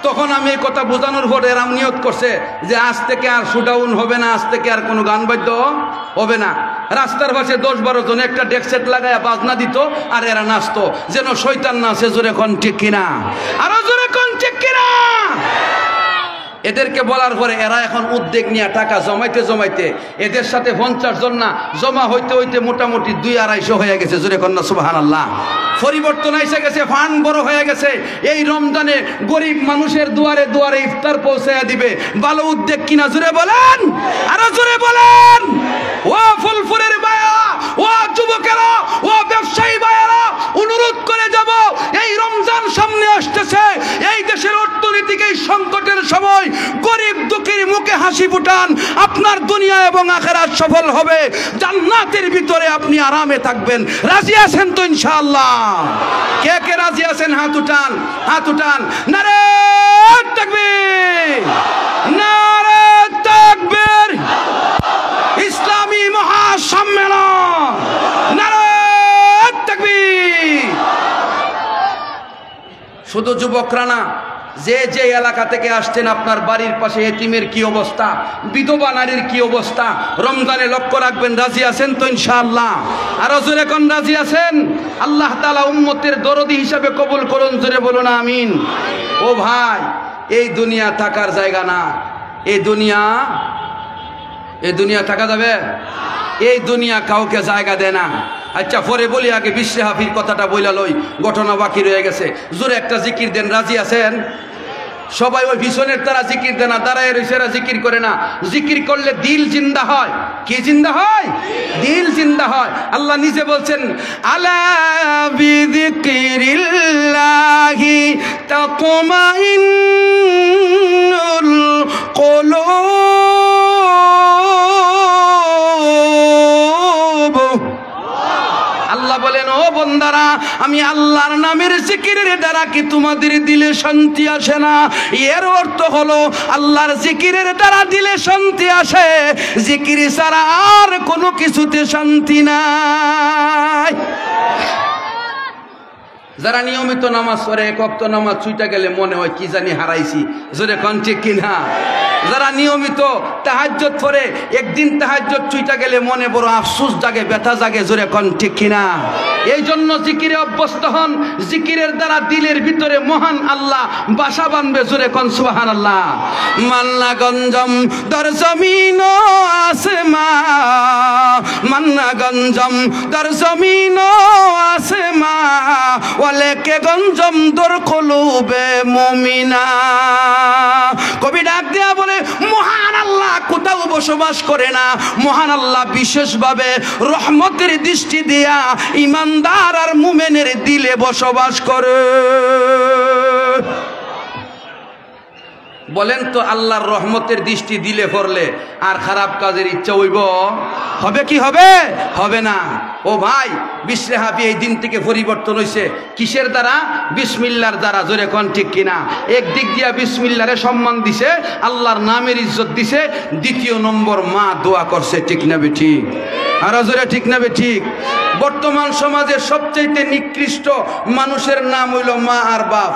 তখন আমি এই কথা বোঝানোর পরে এরাম নিয়ত করছে যে আজ থেকে আর শুডাউন হবে না, আজ থেকে আর কোনো গান বাদ্য হবে না। রাস্তার পাশে 10-12 জন একটা ডেক সেট লাগায় বাজনা দিত আর এরা নাচতো যেন শয়তান নাচে। জোরে কোন ঠিক কিনা? আরো জোরে কোন ঠিক কিনা? এদেরকে বলার পরে এরা এখন উদ্যোগ নিয়ে টাকা জমাইতে জমাইতে এদের সাথে 50 জন না জমা হইতে হইতে মোটামুটি 200-250 হয়ে গেছে। জোরে কন্যা সুবহানাল্লাহ। পরিবর্তন এসে গেছে, ফান্ড বড় হয়ে গেছে। এই রমজানে গরিব মানুষের দুয়ারে দুয়ারে ইফতার পৌঁছায়া দিবে। ভালো উদ্যোগ কিনা? জোরে বলেন, আরো জোরে বলেন। ও ফুলপুরের ভাইয়া, ও যুবকেরা, ও ব্যবসায়ী ভাইয়ারা, অনুরোধ করে যাব, এই রমজান সামনে আসতেছে। এই দেশের অর্থনৈতিক এই সংকটের সময় গরিব দুঃখীর মুখে হাসি ফুটান, আপনার দুনিয়া এবং আখিরাত সফল হবে। জান্নাতের ভিতরে আপনি আরামে থাকবেন। রাজি আছেন তো ইনশাআল্লাহ? কে কে রাজি আছেন? হাত উঠান, হাত উঠান। নারে তাকবীর, নারে তাকবীর। ইসলামী মহাসম্মেলন, নারে তাকবীর। শুধু যুবকরা না, যে যে এলাকা থেকে আসছেন, আপনার বাড়ির পাশে এতিমের কি অবস্থা, বিধবা নারীর কি অবস্থা, রমজানে লক্ষ্য রাখবেন। রাজি আছেন তো ইনশাআল্লাহ? আরো জোরে কোন রাজি আছেন? আল্লাহ তাআলা উম্মতের দরদি হিসাবে কবুল করুন। জোরে বলুন আমিন। ও ভাই, এই দুনিয়া থাকার জায়গা না। এই দুনিয়া থাকা যাবে? এই দুনিয়া কাউকে জায়গা দেয় না। আচ্ছা পরে বলি, আগে বিশ্বে হাফির কথাটা বইলা লই, ঘটনা বাকি রয়ে গেছে। জোরে একটা জিকির দেন। রাজি আছেন? সবাই ওই ভীষণের তারা জিকির দেয় না, দাঁড়ায় রয়েছে, জিকির করে না। জিকির করলে দিল জিন্দা হয়। কি জিন্দা হয়? দিল জিন্দা হয়। আল্লাহ নিজে বলছেন, আলা বিযিকরিল্লাহি তাতমাইন্নুল কুলুব। আল্লাহ বলেন, ও বন্দারা, আমি আল্লাহর নামের জিকিরের দ্বারা কি তোমাদের দিলে শান্তি আসে না? এর অর্থ হলো আল্লাহর জিকিরের দ্বারা দিলে শান্তি আসে, জিকির ছাড়া আর কোনো কিছুতে শান্তি নাই। যারা নিয়মিত নামাজ পড়ে, 1 ওয়াক্ত নামাজ ছুইটা গেলে মনে হয় কি জানি হারাইছি। জোরে কোন ঠিক কিনা? যারা নিয়মিত তাহাজ্জুদ পড়ে, একদিন তাহাজ্জুদ ছুইটা গেলে মনে বড় আফসোস জাগে, ব্যথা জাগে। জোরে কোন ঠিক কিনা? এই জন্য জিকিরে অভ্যস্ত হন। জিকিরের দ্বারা দিলের ভিতরে মহান আল্লাহ বাসা বাঁধবে। জোরে কোন সুবহানাল্লাহ। মান্না গঞ্জম দর জমিন আসমা, মান্না গঞ্জম দর জমিন আসমা, ওয়ালেকে গঞ্জম দর কলুবে মুমিনা। কবি ডাক দেয়া বলে, মহান আল্লাহ কোথাও বসবাস করে না। মহান আল্লাহ বিশেষভাবে রহমতের দৃষ্টি দিয়া ইমানদার আর মুমিনের দিলে বসবাস করে। বলেন তো, আল্লাহর রহমতের দৃষ্টি দিলে পড়লে আর খারাপ কাজের ইচ্ছা হইব? হবে কি হবে? হবে না। ও ভাই, বিশ্বে হাফি এই দিন থেকে পরিবর্তন হয়েছে। কিসের দ্বারা? বিসমিল্লাহর দ্বারা। জোরে কোন ঠিক কিনা? একদিক দিয়া বিসমিল্লাহরে সম্মান দিছে, আল্লাহর নামের ইজ্জত দিছে। দ্বিতীয় নম্বর, মা দোয়া করছে। ঠিক না বে ঠিক? আর জোরে ঠিক না বে ঠিক? বর্তমান সমাজের সবচেয়ে নিকৃষ্ট মানুষের নাম হইল মা আর বাপ।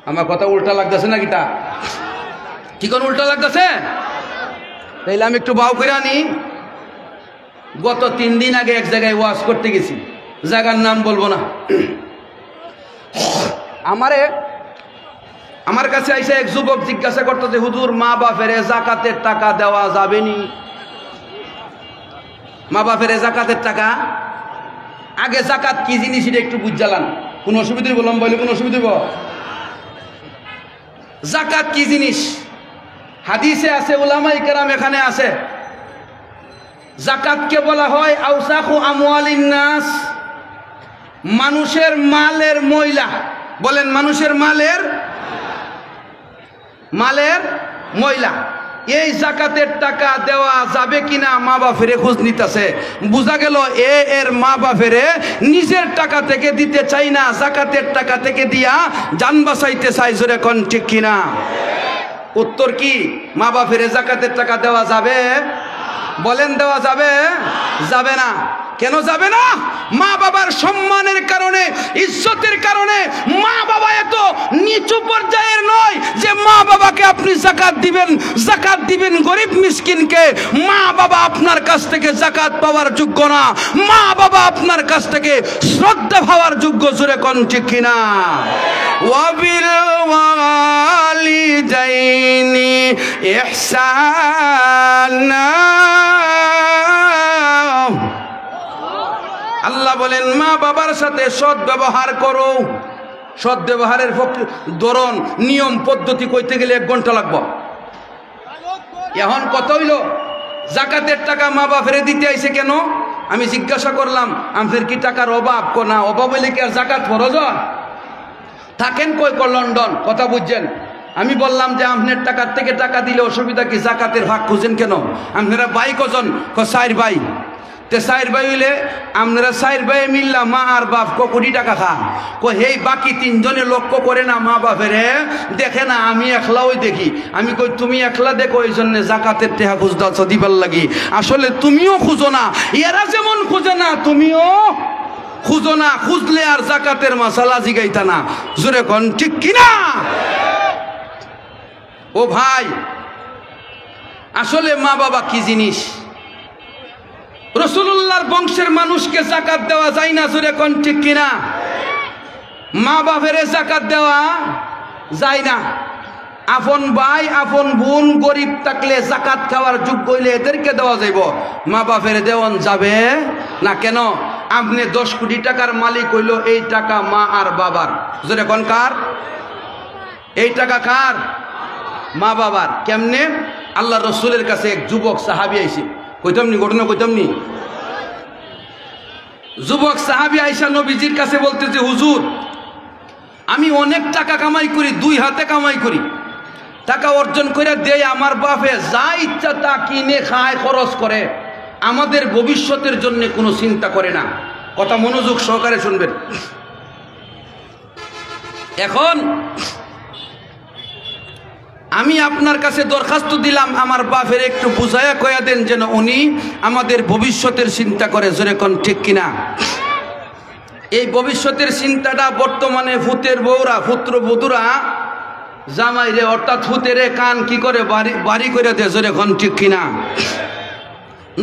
আমার কথা উল্টা লাগতেছে না? কিটা কি কোন উল্টা লাগতেছে? তাইলে আমি একটু বাউ করে আনি। গত 3 দিন আগে এক জায়গায় ওয়াজ করতে গেছি, জায়গার নাম বলবো না। আমার কাছে আইসা এক যুবক জিজ্ঞাসা করতেছে, হুজুর, মা বাপের যাকাতের টাকা দেওয়া যাবে নি? মা বাপের যাকাতের টাকা, আগে যাকাত কি জিনিস এটা একটু বুঝালাম। কোন অসুবিধা বললাম? বলে কোন অসুবিধা? যাকাত কি জিনিস? হাদিসে আছে, উলামায়ে কেরাম এখানে আছে, যাকাতকে বলা হয় আওসাখু আমওয়ালিন নাস, মানুষের মালের ময়লা। বলেন, মানুষের মালের ময়লা। এই যাকাতের টাকা দেওয়া যাবে কিনা মা বাপের খোঁজ নিতেছে। বোঝা গেল এর মা বাপের নিজের টাকা থেকে দিতে চাই না, যাকাতের টাকা থেকে দিয়া জান বাঁচাইতে চাই। জোরে কোন ঠিক কিনা? উত্তর কি? মা বাপের যাকাতের টাকা দেওয়া যাবে? বলেন, দেওয়া যাবে? যাবে না। কেন যাবে না? মা বাবার সম্মানের কারণে, ইজ্জতের কারণে। মা বাবা এত নিচু পর্যায়ের নয় যে মা বাবাকে আপনি যাকাত দিবেন গরিব মিসকিনকে। মা বাবা আপনার কাছ থেকে যাকাত পাওয়ার যোগ্য না, মা বাবা আপনার কাছ থেকে শ্রদ্ধা পাওয়ার যোগ্য। জোরে কোন ঠিক কিনা? ওয়াবিল ওয়ালিদাইনি ইহসানা। আল্লাহ বলেন, মা বাবার সাথে সৎ ব্যবহার করো। সৎ ব্যবহারের ধরন, নিয়ম পদ্ধতি কইতে গেলে 1 ঘন্টা লাগবে। এখন কত হইল? যাকাতের টাকা মা বাপের দিতে আইছে কেন? আমি জিজ্ঞাসা করলাম, আমাদের কি টাকার অভাব? না, অভাব হইলে কি আর যাকাত ফরজ হয়? থাকেন কই? লন্ডন। কথা বুঝছেন? আমি বললাম যে আপনার টাকার থেকে টাকা দিলে অসুবিধা কি? যাকাতের ভাগ খুঁজেন কেন? আপনারা ভাই কজন? 4 ভাই। 4 ভাই হইলে আপনারা 4 ভাই মিললা মা আর বাপ কোটি টাকা খা। হেই বাকি 3 জনে লক্ষ্য করে না মা বাপের, দেখে না। আমি একলা ওই দেখি। আমি কই, তুমি একলা দেখো, ওই জন্য যাকাতের টাকা খুঁজতেছ দিবার লাগি। আসলে তুমিও খুঁজো না, এরা যেমন খুঁজে না তুমিও খুঁজো না। খুঁজলে আর যাকাতের মাসালা জিগাইতা না। জোরে কোন ঠিক কিনা? ও ভাই, আসলে মা বাবা কি জিনিস? রাসূলুল্লাহর বংশের মানুষকে যাকাত দেওয়া যায় না। জোরে কোন ঠিক কিনা? মা বাপের যাকাত দেওয়া যায় না। আপন ভাই, আপন বোন গরিব থাকলে যাকাত খাওয়ার যোগ্য হইলে এদেরকে দেওয়া যাইব, মা বাপের দেওয়ান যাবে না। কেন? আপনি 10 কোটি টাকার মালিক হইল, এই টাকা মা আর বাবার। জোরে কোন কার? এই টাকা কার? মা বাবার। কেমনে? আল্লাহ রসুলের কাছে এক যুবক সাহাবী আইছে। কইতামনি ঘটনা কইতামনি? যুবক সাহাবী আইসা নবীজির কাছে বলতেছে, হুজুর, আমি অনেক টাকা কামাই করি, 2 হাতে কামাই করি, টাকা অর্জন করে দেয় আমার বাপে, যা ইচ্ছা তা কিনে খায়, খরচ করে, আমাদের ভবিষ্যতের জন্য কোনো চিন্তা করে না। কথা মনোযোগ সহকারে শুনবেন। এখন আমি আপনার কাছে দরখাস্ত দিলাম, আমার বাপের একটু বুঝাইয়া কয়া দেন যেন উনি আমাদের ভবিষ্যতের চিন্তা করে। জোরে কোন ঠিক কিনা? এই ভবিষ্যতের চিন্তাটা বর্তমানে ফুতের বউরা, পুত্রবধূরা জামাইরে অর্থাৎ ফুতেরে কান কি করে বাড়ি করে দেয়। জোরে কোন ঠিক কিনা?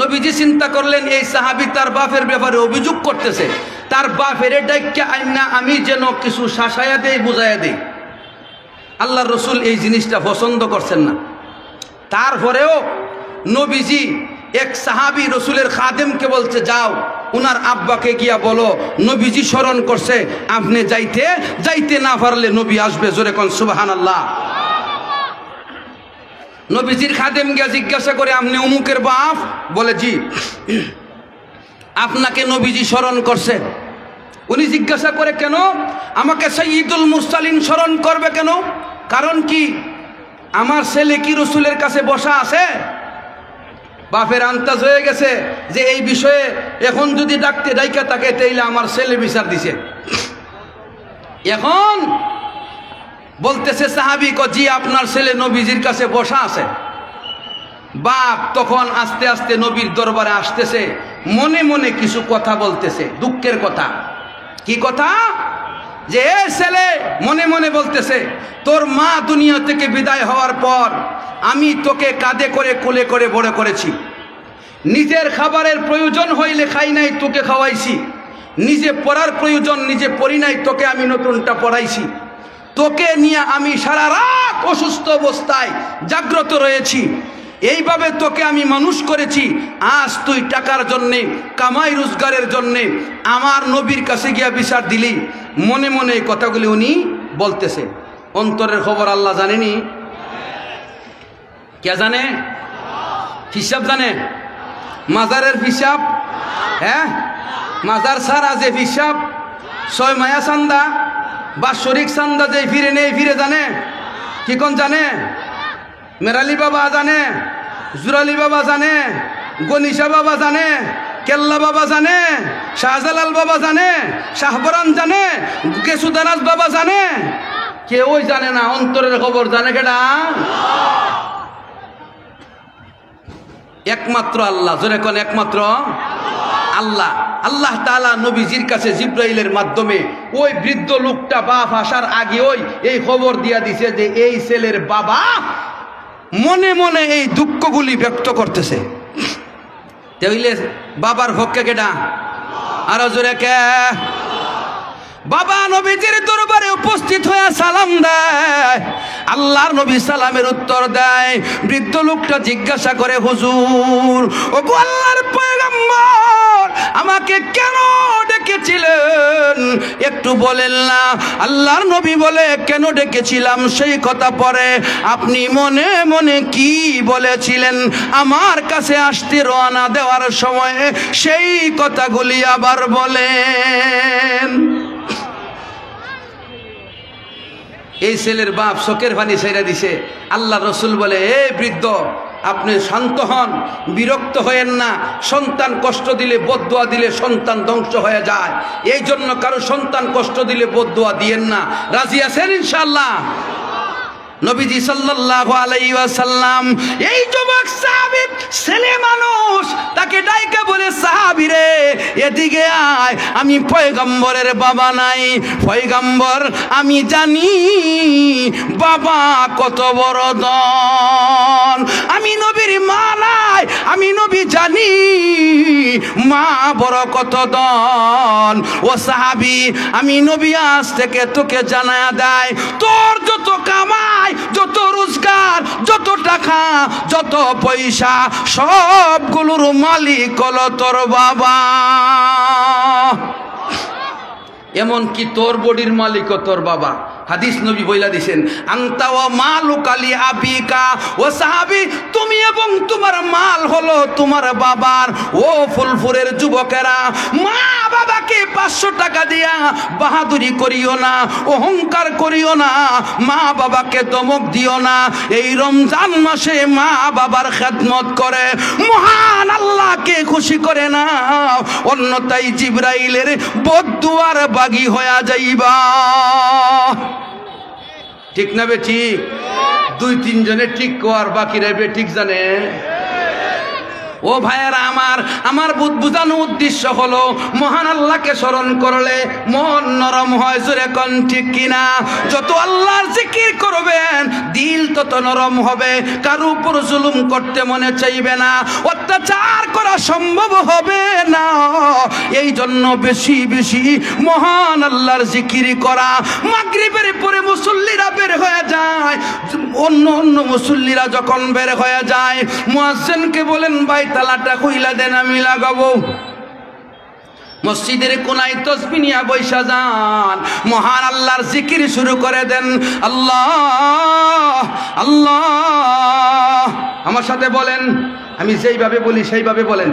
নবীজি চিন্তা করলেন, এই সাহাবী তার বাপের ব্যাপারে অভিযোগ করতেছে, তার বাপের ডাইক্যা আইনা আমি যেন কিছু শাসায়া দেই, বুঝাইয়া দেই। আল্লাহ রসুল এই জিনিসটা পছন্দ করছেন না। তারপরেও নবীজি এক সাহাবী রসুলের খাদেমকে বলছে, যাও উনার আব্বাকে গিয়া বলো নবীজি স্মরণ করছে, আপনি যাইতে না পারলে নবী আসবে। জোরে কোন সুবহানাল্লাহ। নবীজির খাদেম গিয়া জিজ্ঞাসা করে, আপনি অমুকের বাপ? বলে, জি। আপনাকে নবীজি স্মরণ করছে। উনি জিজ্ঞাসা করে, কেন? আমাকে সাইয়্যিদুল মুরসালিন স্মরণ করবে কেন? কারণ কি? আমার ছেলে কি রসুলের কাছে বসা আছে? বাপের আন্তাজ হয়ে গেছে যে এই বিষয়ে এখন যদি ডাকতে ডাইকা তাকে তাইলে আমার ছেলে বিচার দিছে। এখন বলতেছে সাহাবী, জি আপনার ছেলে নবীজির কাছে বসা আছে। বাপ তখন আস্তে আস্তে নবীর দরবারে আসতেছে, মনে মনে কিছু কথা বলতেছে, দুঃখের কথা। কি কথা? যে ছেলে মনে মনে বলতেছে, তোর মা দুনিয়া থেকে বিদায় হওয়ার পর আমি তোকে কাঁধে করে কোলে করে বড় করেছি, নিজের খাবারের প্রয়োজন হইলে খাই নাই, তোকে খাওয়াইছি, নিজে পড়ার প্রয়োজন নিজে পড়ি নাই, তোকে আমি নতুনটা পড়াইছি, তোকে নিয়ে আমি সারা রাত অসুস্থ অবস্থায় জাগ্রত রয়েছি, এইভাবে তোকে আমি মানুষ করেছি। আজ তুই টাকার জন্যে, কামাই রোজগারের জন্যে আমার নবীর কাছে গিয়া বিচার দিলি। মনে মনে এই কথাগুলি উনি বলতেছে। অন্তরের খবর আল্লাহ জানেনি। কে জানে? হিসাব জানে? মাজারের হিসাব, হ্যাঁ মাজার ছাড়া যে হিসাব, 6 মায়া চান্দা বাৎসরিক চান্দা যে ফিরে নেই ফিরে জানে? কি কোন জানে? মেরালি বাবা জানে, জুরালি বাবা জানে, গনিশা বাবা জানে, কেল্লা বাবা জানে, শাহজালাল বাবা জানে, শাহবরান জানে, কেশুদারাজ বাবা জানে? কেউই জানে না। অন্তরের খবর জানে কেডা? একমাত্র আল্লাহ। জোরে কোন একমাত্র আল্লাহ। আল্লাহ তাআলা নবীজির কাছে জিব্রাইলের মাধ্যমে ওই বৃদ্ধ লোকটা বাপ আসার আগে এই খবর দিয়া দিছে যে এই ছেলের বাবা মনে মনে এই দুঃখগুলি ব্যক্ত করতেছে। তাইলে বাবার হককে কেডা? আরো জোরে কে? বাবা নবীজির দরবারে উপস্থিত হয়ে সালাম দেয়। আল্লাহর নবী সালামের উত্তর দেয়। বৃদ্ধ লোকটা জিজ্ঞাসা করে, হুজুর, ওগো আল্লাহর পয়গম্বর, আমাকে কেন ডেকেছিলেন একটু বলেন না? আল্লাহর নবী বলে, কেন ডেকেছিলাম সেই কথা পরে, আপনি মনে মনে কি বলেছিলেন আমার কাছে আসতে রওনা দেওয়ার সময় সেই কথাগুলি আবার বলেন। এই ছেলের বাপ চোখের পানি ছেড়ে দিছে। আল্লাহ রসুল বলে, এ বৃদ্ধ, আপনি শান্ত হন, বিরক্ত হয়েন না। সন্তান কষ্ট দিলে, বদদুয়া দিলে সন্তান ধ্বংস হয়ে যায়। এই জন্য কারো সন্তান কষ্ট দিলে বদদুয়া দিয়েন না। রাজি আছেন ইনশাআল্লাহ? নবীজি সাল্লাল্লাহু আলাইহি ওয়াসাল্লাম এই যুবক সাহাবী ছেলে মানুষ, তাকে ডাইকা বলে, সাহাবী রে এদিকে আয়, আমি পয়গম্বরের বাবা নাই। পয়গম্বর আমি জানি বাবা কত বড় ধন, আমি নবীর মা নাই, আমি নবী জানি মা বড় কত ধন। ও সাহাবী, আমি নবী আজ থেকে তোকে জানায়া দেয়, তোর যত কামাই, যত রোজগার, যত টাকা, যত পয়সা, সবগুলোর মালিক হলো তোর বাবা। এমনকি তোর বডির মালিকও তোর বাবা। হাদিস নবী বইলা দিছেন, আনতা ওয়া মালুকা লি আবিকা। ও সাহাবী, তুমি এবং তোমার মাল হলো তোমার বাবার। ও ফুলপুরের যুবকেরা, মা বাবাকে 500 টাকা দিয়া বাহাদুরি করিও না, অহংকার করিও না, মা বাবাকে ধমক দিও না। এই রমজান মাসে মা বাবার খেদমত করে মহান আল্লাহকে খুশি করে না, অন্যথায় জিবরাইলের বদদুয়ার বাগী হয়ে যাইবা। ঠিক না বে ঠিক? 2-3 জনে ঠিক কর, বাকিরা বে ঠিক জানে। ও ভাইয়েরা আমার বুঝানো উদ্দেশ্য হলো, মহান আল্লাহকে স্মরণ করলে মন নরম হয়। জোরে কোন ঠিক কিনা? যত আল্লাহর জিকির করবেন দিল তত নরম হবে, কারো উপর জুলুম করতে মনে চাইবে না, অত্যাচার করা সম্ভব হবে না। এই জন্য বেশি বেশি মহান আল্লাহর জিকির করা। মাগরিবের পরে মুসল্লিরা বের হয়ে যায়, অন্য মুসল্লিরা যখন বের হয়ে যায়, মুয়াজ্জিনকে বলেন, ভাই তালাটা কইলা দেন, আমি লাগাবো। মসজিদের কোনায় তাসবিহ নিয়ে বৈশা যান, মহান আল্লাহর জিকির শুরু করে দেন। আল্লাহ আল্লাহ, আমার সাথে বলেন, আমি যেইভাবে বলি সেইভাবে বলেন।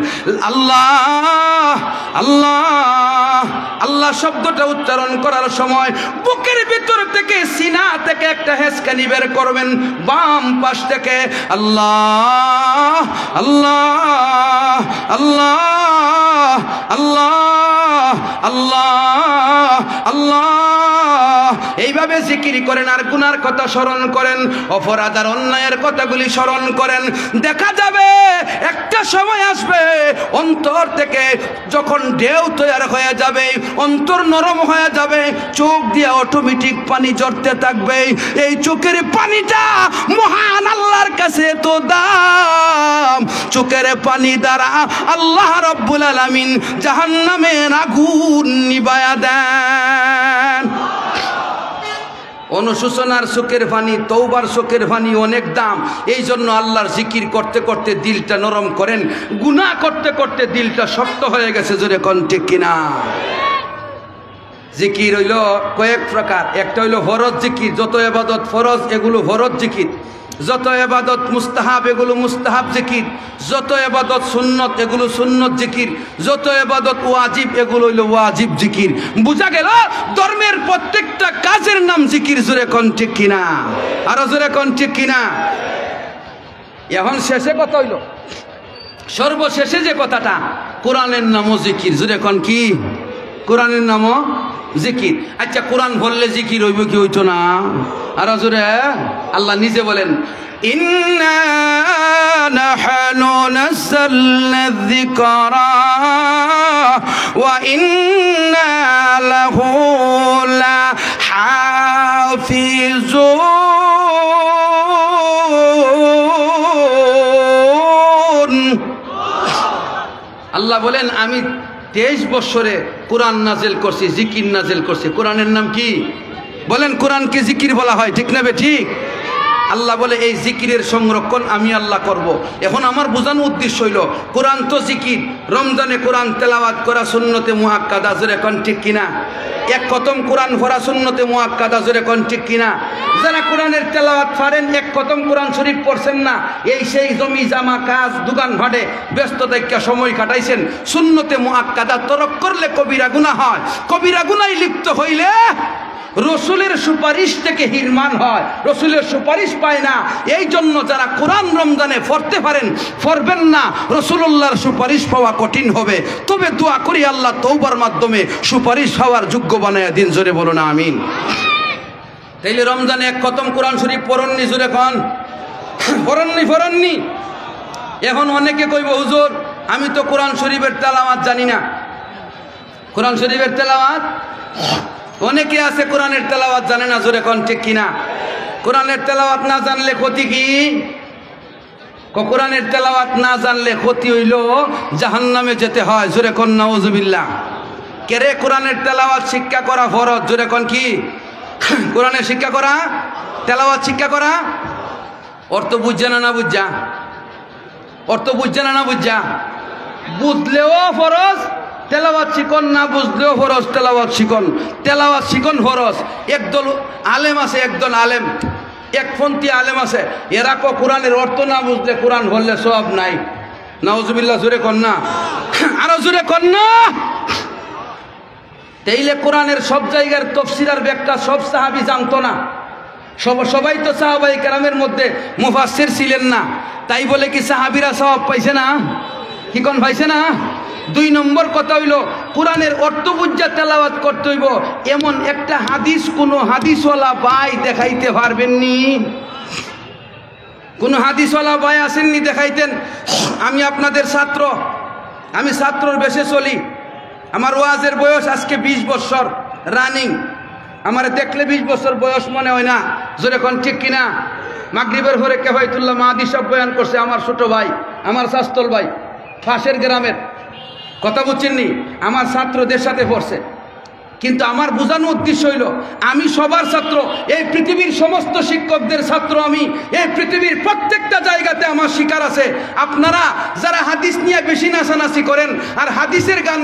আল্লাহ আল্লাহ আল্লাহ শব্দটা উচ্চারণ করার সময় বুকের ভিতর থেকে, সিনা থেকে একটা হেঁচকানি বের করবেন, বাম পাশ থেকে। আল্লাহ আল্লাহ আল্লাহ আল্লাহ আল্লাহ আল্লাহ, এইভাবে জিকির করেন আর গুনার কথা স্মরণ করেন, অপরাধ আর অন্যায়ের কথাগুলি স্মরণ করেন। দেখা যাবে একটা সময় আসবে, অন্তর থেকে যখন ঢেউ তৈরি হয়ে যাবে, অন্তর নরম হয়ে যাবে, চোখ দিয়ে অটোমেটিক পানি ঝরতে থাকবে। এই চোখের পানিটা মহান আল্লাহর কাছে তো দাম। চোখের পানি দ্বারা আল্লাহ রাব্বুল আলামিন জাহান্নামের আগুন নিভায়া দেন। অনুশোচনার চোখের পানি, তওবার চোখের পানি অনেক দাম। এই জন্য আল্লাহর জিকির করতে করতে দিলটা নরম করেন, গুনাহ করতে করতে দিলটা শক্ত হয়ে গেছে। জোরে কোন ঠিক কিনা? জিকির হইল কয়েক প্রকার। একটা হইল ফরজ জিকির, যত ইবাদত ফরজ এগুলো ফরজ জিকির। যত ইবাদত মুস্তাহাব এগুলো মুস্তাহাব জিকির, যত ইবাদত সুন্নত এগুলো সুন্নত জিকির, যত ইবাদত ওয়াজিব এগুলো হইল ওয়াজিব জিকির। বুঝা গেল ধর্মের প্রত্যেকটা কাজের নাম জিকির। জোরে কোন ঠিক কিনা? আরো জোরে কোন ঠিক কিনা? এখন শেষে কথা হইল, সর্বশেষে যে কথাটা, কোরআনের নামও জিকির। জোরে কোন কি? কোরআনের নামও জিকির। আচ্ছা কোরআন বললে জিকির হইব কি হইতো না? আর জোরে আল্লাহ নিজে বলেন, ইন্না নাহনু নাযালনা যিকরা ওয়া ইন্না লাহু লাহাফিজুন। আল্লাহ বলেন আমি 23 বছরে কোরআন নাজিল করছি, জিকির নাজিল করছি। কোরআনের নাম কি? বলেন কোরআনকে জিকির বলা হয়, ঠিক না বে ঠিক? আল্লাহ বলে এই জিকিরের সংরক্ষণ আমি আল্লাহ করব। এখন আমার বোঝানোর উদ্দেশ্য হইল কোরআন তো জিকির, রমজানে কোরআন তেলাওয়াত করা সুন্নতে মুআক্কাদা। জোরে কোন ঠিক কিনা? এক খতম কোরআন পড়া সুন্নতে মুআক্কাদা। জোরে কোন ঠিক কিনা? যারা কোরআনের তেলাওয়াত পারেন, এক খতম কোরআন শরীফ পড়ছেন না, এই সেই জমি জামা কাজ দোকান ভাটে ব্যস্ত থেকে সময় কাটাইছেন, সুন্নতে মুআক্কাদা তরক করলে কবিরা গুনাহ হয়। কবিরা গুনায় লিপ্ত হইলে রসুলের সুপারিশ থেকে হিরমান হয়, রসুলের সুপারিশ পায় না। এই জন্য যারা কোরআন রমজানে পড়তে পারেন, পড়বেন না, রসুল্লাহর সুপারিশ পাওয়া কঠিন হবে। তবে দোয়া করি আল্লাহ তওবার মাধ্যমে সুপারিশ হওয়ার যোগ্য বানায়া দিন। জোরে বলো না আমিন। তাইলে রমজানে এক খতম কোরআন শরীফ পড়ননি? জোরে কোন পড়ননি? এখন অনেকে কইব হুজুর আমি তো কোরআন শরীফের তেলাওয়াত জানি না। কোরআন শরীফের তেলাওয়াত অনেকে আছে কোরআনের তেলাওয়াত জানে না। জোরে কোন ঠিক কিনা? কোরআনের তেলাওয়াত না জানলে ক্ষতি কি? কোরআনের তেলাওয়াত না জানলে ক্ষতি হইল জাহান্নামে যেতে হয়। জোরে কোন নাউজুবিল্লাহ। কেরে কোরআনের তেলাওয়াত শিক্ষা করা ফরজ। জোরে কোন কি? কোরআনের শিক্ষা করা, তেলাওয়াত শিক্ষা করা। অর্থ বুঝছে না বুঝা? অর্থ বুঝছে না বুঝা? বুঝলেও ফরজ তেলাওয়াত শিখন, না বুঝলেও ফরজ তেলাওয়াত শিখন। তেলাওয়াত শিখন ফরজ। একদল আলেম আছে, একদল আলেম, একপন্থী আলেম আছে, এরা কোরআনের অর্থ না বুঝলে কোরআন বললে সব নাই। নাউজুবিল্লাহ। জোরে কন না, আরো জোরে কন না। তাইলে কোরআনের সব জায়গার তাফসীর আর ব্যাখ্যা সব সাহাবী জানতো না। সবাই তো সাহাবায়ে কেরামের মধ্যে মুফাসসির ছিলেন না। তাই বলে কি সাহাবীরা সওয়াব পাইছে না? কি কোন পাইছে না? 2 নম্বর কথা হইল কোরআনের অর্থ বুঝা তেলাওয়াত করতে হইব এমন একটা হাদিস কোন হাদিসওয়ালা ভাই দেখাইতে পারবেননি? কোন হাদিসওয়ালা ভাই আসেননি দেখাইতেন? আমি আপনাদের ছাত্র, আমি ছাত্রর বেশে চলি। আমার ওয়াজের বয়স আজকে 20 বছর রানিং। আমার দেখলে 20 বছর বয়স মনে হয় না। জোরে কোন ঠিক কিনা? মাগরিবের পরে কেফায়েতুল্লাহ মাহাদি সব বয়ান করছে, আমার ছোট ভাই, আমার শাস্তল ভাই, পাশের গ্রামের। কথা বুঝছেননি? আমার ছাত্রদের সাথে পড়ছে। কিন্তু আমার বোঝানোর উদ্দেশ্য হইল আমি সবার ছাত্র, এই পৃথিবীর সমস্ত শিক্ষকদের ছাত্র আমি। এই পৃথিবীর প্রত্যেকটা জায়গাতে আমার শিকার আছে। আপনারা যারা হাদিস নিয়ে বেশি নাচানাচি করেন আর হাদিসের গান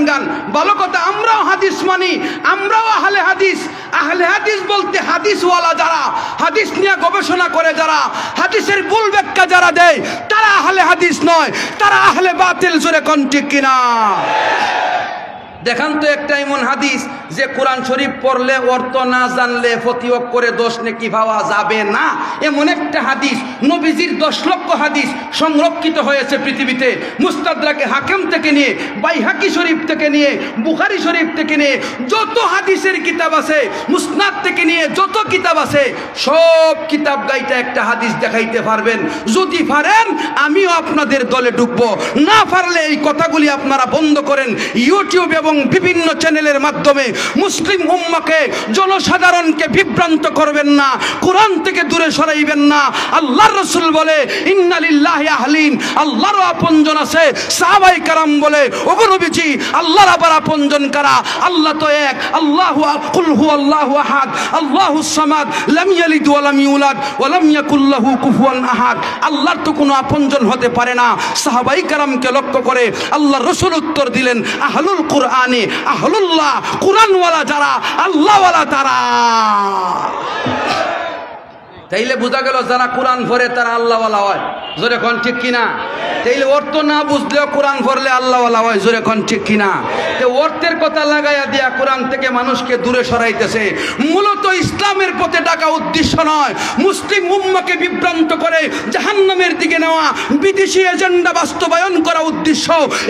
ভালো কথা, আমরাও হাদিস মানি, আমরাও আহলে হাদিস। আহলে হাদিস বলতে হাদিসওয়ালা যারা, হাদিস নিয়ে গবেষণা করে যারা, হাদিসের ভুল ব্যাখ্যা যারা দেয়, তারা আহলে হাদিস নয়, তারা আহলে বাতিল। জোরে কোন ঠিক কিনা? দেখান তো একটা এমন হাদিস যে কোরআন শরীফ পড়লে অর্থ না জানলে প্রতি অক্ষরে 10 নেকি পাওয়া যাবে না। এমন একটা হাদিস, নবীজির 10 লক্ষ হাদিস সংরক্ষিত হয়েছে পৃথিবীতে। মুস্তাদরাকে হাকিম থেকে নিয়ে, বাইহাকি শরীফ থেকে নিয়ে, বুখারী শরীফ থেকে নিয়ে যত হাদিসের কিতাব আছে, মুসনাদ থেকে নিয়ে যত কিতাব আছে, সব কিতাব গাইতে একটা হাদিস দেখাইতে পারবেন। যদি পারেন আমিও আপনাদের দলে ঢুকবো, না পারলে এই কথাগুলি আপনারা বন্ধ করেন। ইউটিউব এবং বিভিন্ন চ্যানেলের মাধ্যমে মুসলিম উম্মাকে, জনসাধারণকে বিভ্রান্ত করবেন না, কোরআন থেকে দূরে সরাইবেন না। আল্লাহর রাসূল বলে ইন্না লিল্লাহি আহলিন, আল্লাহর আপনজন আছে। সাহাবায়ে কেরাম বলে ওগো নবীজি আল্লাহর আবার আপনজন কারা? আল্লাহ তো এক, আল্লাহু কুল হুয়াল্লাহু আহাদ, আল্লাহুস সামাদ, লাম ইয়ালিদ ওয়া লাম ইউলাদ ওয়া লাম ইয়াকুল লাহু কুফুয়ান আহাদ। আল্লাহর তো কোনো আপনজন হতে পারে না। সাহাবায়ে কেরামকে লক্ষ্য করে আল্লাহর রাসূল উত্তর দিলেন আহলুল কুরআন, আহলুল্লাহ, কোরআনওয়ালা যারা, আল্লাহওয়ালা তারা। তাইলে বোঝা গেল যারা কোরআন পড়ে তারা আল্লাহওয়ালা হয়, জোরে কোন ঠিক কিনা? তাইলে অর্থ না বুঝলেও কোরআন পড়লে আল্লাহওয়ালা হয়, জোরে কোন ঠিক কিনা? তো অর্থের কথা লাগাইয়া দিয়া কোরআন থেকে মানুষকে দূরে সরাইতেছে। মূলত ইসলামের পথে ডাকা উদ্দেশ্য নয়, মুসলিম উম্মাকে বিভ্রান্ত করে জাহান্নামের দিকে নেওয়া, বিদেশি এজেন্ডা বাস্তবায়ন করা উদ্দেশ্য।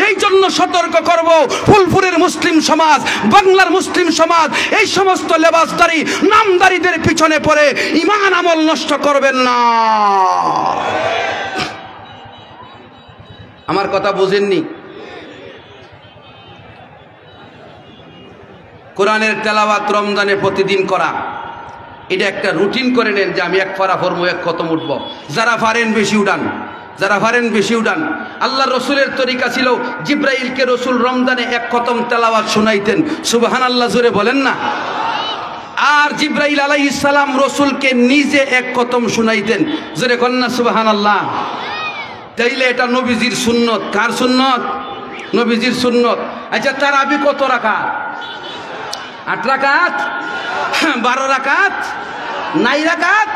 এই জন্য সতর্ক করব, ফুলপুরের মুসলিম সমাজ, বাংলার মুসলিম সমাজ এই সমস্ত লেবাসদারি নামদারিদের পিছনে পড়ে ঈমান আমল নষ্ট করবেন না। আমার কথা বুঝেননি? কোরআনের তেলাওয়াত রমজানে প্রতিদিন করা, এটা একটা রুটিন করে নেন যে আমি এক পারা পড়বো, এক খতম উঠব। যারা পারেন বেশি উঠান, যারা পারেন বেশি উঠান। আল্লাহ রসুলের তরিকা ছিল জিব্রাইলকে রসুল রমজানে এক খতম তেলাওয়াত শোনাইতেন, সুবহানাল্লাহ জোরে বলেন না। আর জিব্রাইল আলাইহিস সালাম রসুলকে নিজে এক খতম শোনাইতেন, জোরে কন্যা সুবহানাল্লাহ। তাইলে এটা নবীজির সুন্নত। কার সুন্নত? নবীজির সুন্নত। আচ্ছা তারাবি কত রাকাত? 8 রাকাত, 12 রাকাত, 9 রাকাত।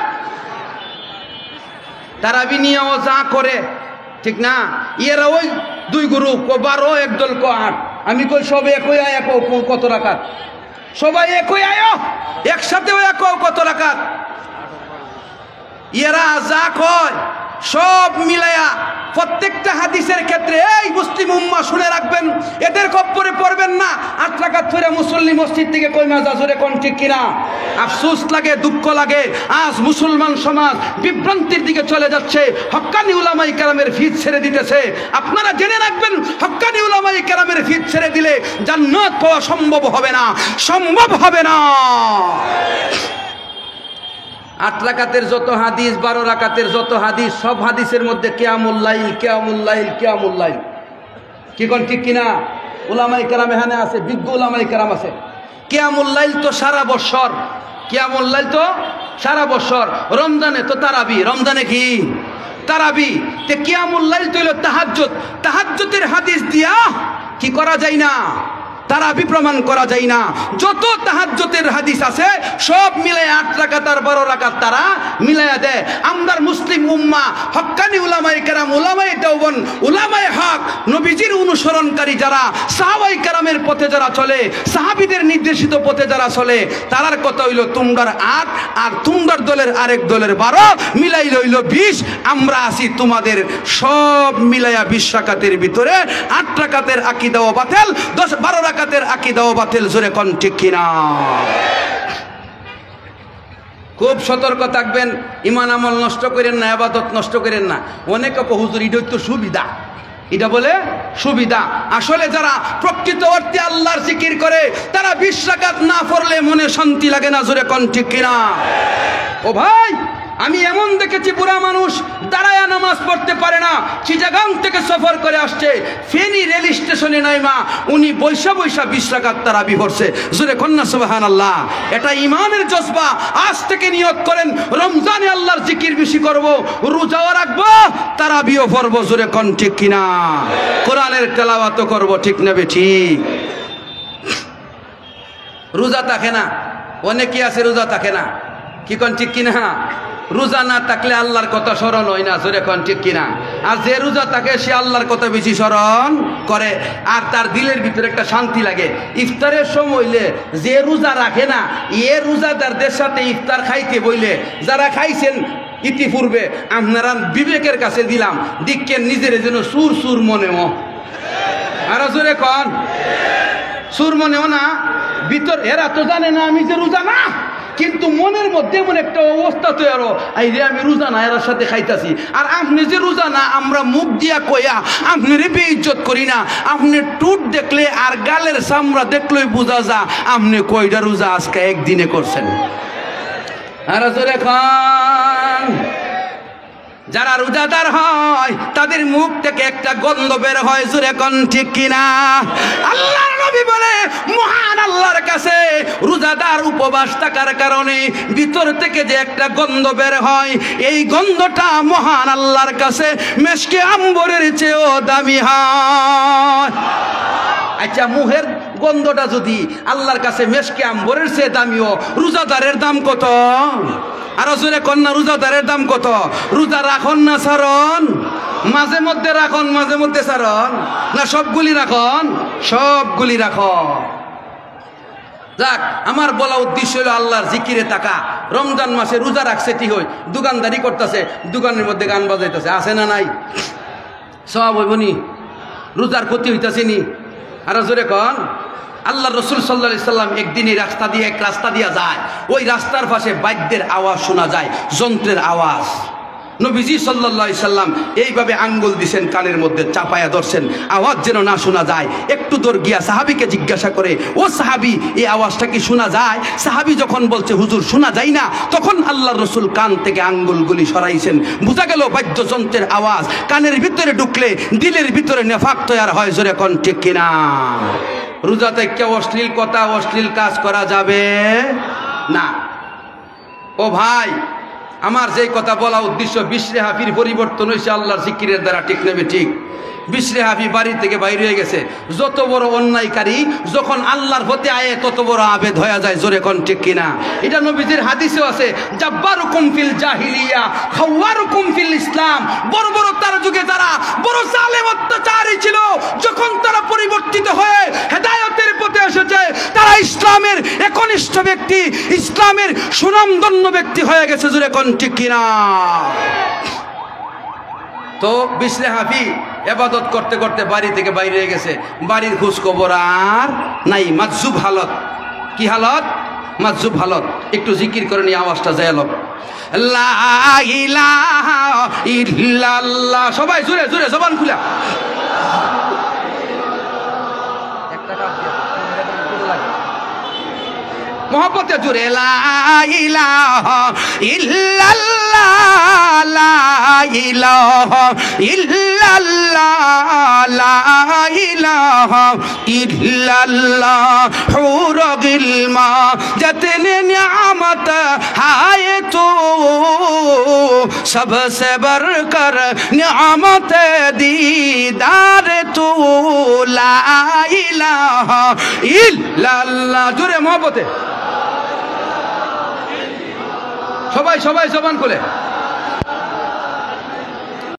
তারাবি নিয়েও যা করে ঠিক না, এরা ওই 2 গ্রুপ, 12 একদল, 8। আমি কই সব একই আয়া, কত রাকাত? সবাই একই আয়া, একসাথে কত রাকাত? এরা যা কয় সব মিলায়া প্রত্যেকটা হাদিসের ক্ষেত্রে, এই মুসলিম উম্মাহ শুনে রাখবেন, এদের খপ্পরে পড়বেন না। 8 রাকাত পড়ে মুসল্লি মসজিদ থেকে কইমা জাজরে কোন ঠিক কিনা? আফসোস লাগে, দুঃখ লাগে, আজ মুসলমান সমাজ বিভ্রান্তির দিকে চলে যাচ্ছে। হক্কানি উলামায়ে কেরামের ফিত ছেড়ে দিতেছে। আপনারা জেনে রাখবেন, হক্কানি উলামায়ে কেরামের ফিত ছেড়ে দিলে জান্নাত পাওয়া সম্ভব হবে না, সম্ভব হবে না। 8 রাকাতের যত হাদিস, 12 রাকাতের যত হাদিস, সব হাদিসের মধ্যে কিয়ামুল লাইল, কিয়ামুল লাইল, কিয়ামুল লাইল। কি কোন ঠিক কিনা? উলামায়ে কেরাম এখানে আছে, বিজ্ঞ উলামায়ে কেরাম আছে। কিয়ামুল লাইল তো সারা বছর, কিয়ামুল লাইল তো সারা বছর। রমজানে তো তারাবি, রমজানে কি তারাবি। তে কিয়ামুল লাইল তো হলো তাহাজ্জুদ। তাহাজ্জুদের হাদিস দিয়া কি করা যায় না? তারাবি প্রমাণ করা যায় না। যত তাহাজ্জুদের হাদিস আছে সব মিলাই 8 রাকাত আর 12 রাকাত তারা মিলাইয়া দেয়। আমরার মুসলিম উম্মাহ, হক্কানি উলামায়ে কেরাম, উলামায়ে দেওবন্দ, উলামায়ে হক, নবীজির অনুসরণকারী যারা, সাহাবায়ে কেরামের পথে যারা চলে, সাহাবীদের নির্দেশিত পথে যারা চলে, তারার কথা হইল তোমরার 8 আর তোমরার দলের আরেক দলের 12 মিলাই হইল 20। আমরা আছি তোমাদের সব মিলাইয়া 20 রাকাতের ভিতরে 8 রাকাতের আকীদাও বাতিল, 12 রাকাতের আকীদাও বাতিল, জোরে কোন ঠিক কিনা? খুব সতর্ক থাকবেন, ঈমান আমল নষ্ট করেন না, ইবাদত নষ্ট করেন না। অনেকে কো হুজুর এটা তো সুবিধা, এটা বলে সুবিধা। আসলে যারা প্রকৃত অর্থে আল্লাহর জিকির করে তারা 20 রাকাত না পড়লে মনে শান্তি লাগে না, জোরে কোন ঠিক কিনা? ও ভাই, আমি এমন দেখেছি বুড়া মানুষ দাঁড়ায়া নামাজ পড়তে পারে না, চিটাগাং থেকে সফর করে আসছে, ফেনী রেল স্টেশনে নাইমা উনি বৈশা 20 রাকাত তারাবি পড়ছে, জোরে কন্যা সুবহানাল্লাহ। এটা ঈমানের জজবা। আজ থেকে নিয়ত করেন রমজানে আল্লাহর জিকির বেশি করব, রোজাও রাখবো, তারাবিও পড়বো, জোরে কোন ঠিক কিনা? কোরআনের তেলাওয়াতও করব, ঠিক না বেঠিক? রোজা থাকে না, অনেকে আছে রোজা থাকে না, কি কোন ঠিক কিনা? রোজা না থাকলে আল্লাহর কথা স্মরণ হয় না, জোরে কোন ঠিক কিনা? আর যে রোজা থাকে সে আল্লাহর কথা বেশি স্মরণ করে, আর তার দিলের ভিতরে একটা শান্তি লাগে। ইফতারের সময় হইলে যে রোজা রাখে না, এ রোজাদারদের সাথে ইফতার খাইতে বইলে, যারা খাইছেন ইতিপূর্বে, আপনারা বিবেকের কাছে দিলাম, দিকেন নিজের যেন সুর সুর মনেও, আর জোরে কোন সুর মনেও না ভিতর। এরা তো জানে না আমি যে রোজা না, কিন্তু মনের মধ্যে এমন একটা অবস্থা তো আরো এই রে আমি রোজা না, এর সাথে খাইতাছি। আর আপনি যে রোজা না, আমরা মুখ দিয়া কইয়া আপনার বেইজ্জত করি না। আপনি টুট দেখলে আর গালের চামড়া দেখলেই বোঝা যা আপনি কয়টা রোজা আজকে একদিনে করছেন। আর জোরে খান, যারা রোজাদার হয় তাদের মুখ থেকে একটা গন্ধ বের হয়, জোরে কোন ঠিক কিনা? আল্লাহর নবী বলে মহান আল্লাহর কাছে রোজাদার উপবাস থাকার কারণে ভিতর থেকে যে একটা গন্ধ বের হয়, এই গন্ধটা মহান আল্লাহর কাছে মেশকে আম্বরের চেয়েও দামি হয়। আচ্ছা, মুহের গন্ধটা যদি আল্লাহর কাছে মেশকে আম্বরের চেয়ে দামিও, রোজাদারের দাম কত? আরো জোরে কন্যা রোজাদারের দাম কত? রোজা রাখন না সারণ? মাঝে মধ্যে রাখন, মাঝে মধ্যে সারণ না সবগুলি রাখন? সবগুলি রাখন। যাক, আমার বলা উদ্দেশ্য হলো আল্লাহর জিকিরে টাকা। রমজান মাসে রোজা রাখছে ঠিক হয়, দোকানদারি করতেছে, দোকানের মধ্যে গান বাজাইতেছে, আছে না নাই? সব হইবনি, রোজার ক্ষতি হইতাছে নি? আরো জোরে কন। আল্লাহ রসুল সাল্লাল্লাহু আলাইহি সাল্লাম একদিন এই রাস্তা দিয়ে এক রাস্তা দিয়ে যায়, ওই রাস্তার পাশে বাদ্যের আওয়াজ শোনা যায়, যন্ত্রের আওয়াজ। নবীজি সাল্লাল্লাহু আলাইহি সাল্লাম এইভাবে আঙ্গুল দিছেন, কানের মধ্যে চাপায়া ধরছেন, আওয়াজ যেন না শোনা যায়। একটু দূর গিয়া সাহাবীকে জিজ্ঞাসা করে, ও সাহাবী, এই আওয়াজটা কি শোনা যায়? সাহাবী যখন বলছে হুজুর শোনা যায় না, তখন আল্লাহর রসুল কান থেকে আঙ্গুলগুলি সরাইছেন। বোঝা গেল বাদ্যযন্ত্রের আওয়াজ কানের ভিতরে ঢুকলে দিলের ভিতরে নেফাক তৈরি হয়। জোরে কোন ঠিক কিনা? রোজাতে কেউ অশ্লীল কথা, অশ্লীল কাজ করা যাবে না। ও ভাই, আমার যেই কথা বলা উদ্দেশ্য, বিশরে হাফির পরিবর্তন হয়েছে আল্লাহর জিকিরের দ্বারা, ঠিক নেবে ঠিক? বিশরে হাফি বাড়ি থেকে বাইরে হয়ে গেছে। যত বড় অন্যায়কারী যখন আল্লাহর হতে আয়ে তত বড় আবেদ হয়ে যায়। জোরে কোন ঠিক কিনা? এটা নবীজির হাদিসেও আছে, জাব্বারুকুম ফিল জাহিলিয়া খাওয়ারুকুম ফিল ইসলাম। বড় বড় তার যুগে যারা বড় জালেম অত্যাচারী ছিল, যখন তারা পরিবর্তিত হয়ে হেদায়েতের পথে এসেছে, তারা ইসলামের একনিষ্ঠ ব্যক্তি, ইসলামের সুনামধন্য ব্যক্তি হয়ে গেছে। জোরে কোন ঠিক কিনা? তো বিশরে হাফি ইবাদত করতে করতে বাড়ি থেকে বাইরে হয়ে গেছে, বাড়ির খোঁজ খবর আর নাই। মাজুব হালত। কি হালত? মাজুব হালত। একটু জিকির করে নিয়ে আওয়াজটা যায় লোক, লা ইলাহা ইল্লাল্লাহ। সবাই জোরে জোরে জবান খুলা। মোহাম্মতে জুড়ে, লা ইলাহা ইল্লাল্লাহ, লা ইলাহা ইল্লাল্লাহ, লা ইলাহা ইল্লাল্লাহ। হুর গিলমা जतने नियामत है तो सबसे बढ़कर नियामत दीदार तो, ला इलाहा इल्लल्लाह। জোরে মহব্বতে সবাই সবাই জবান খুলে।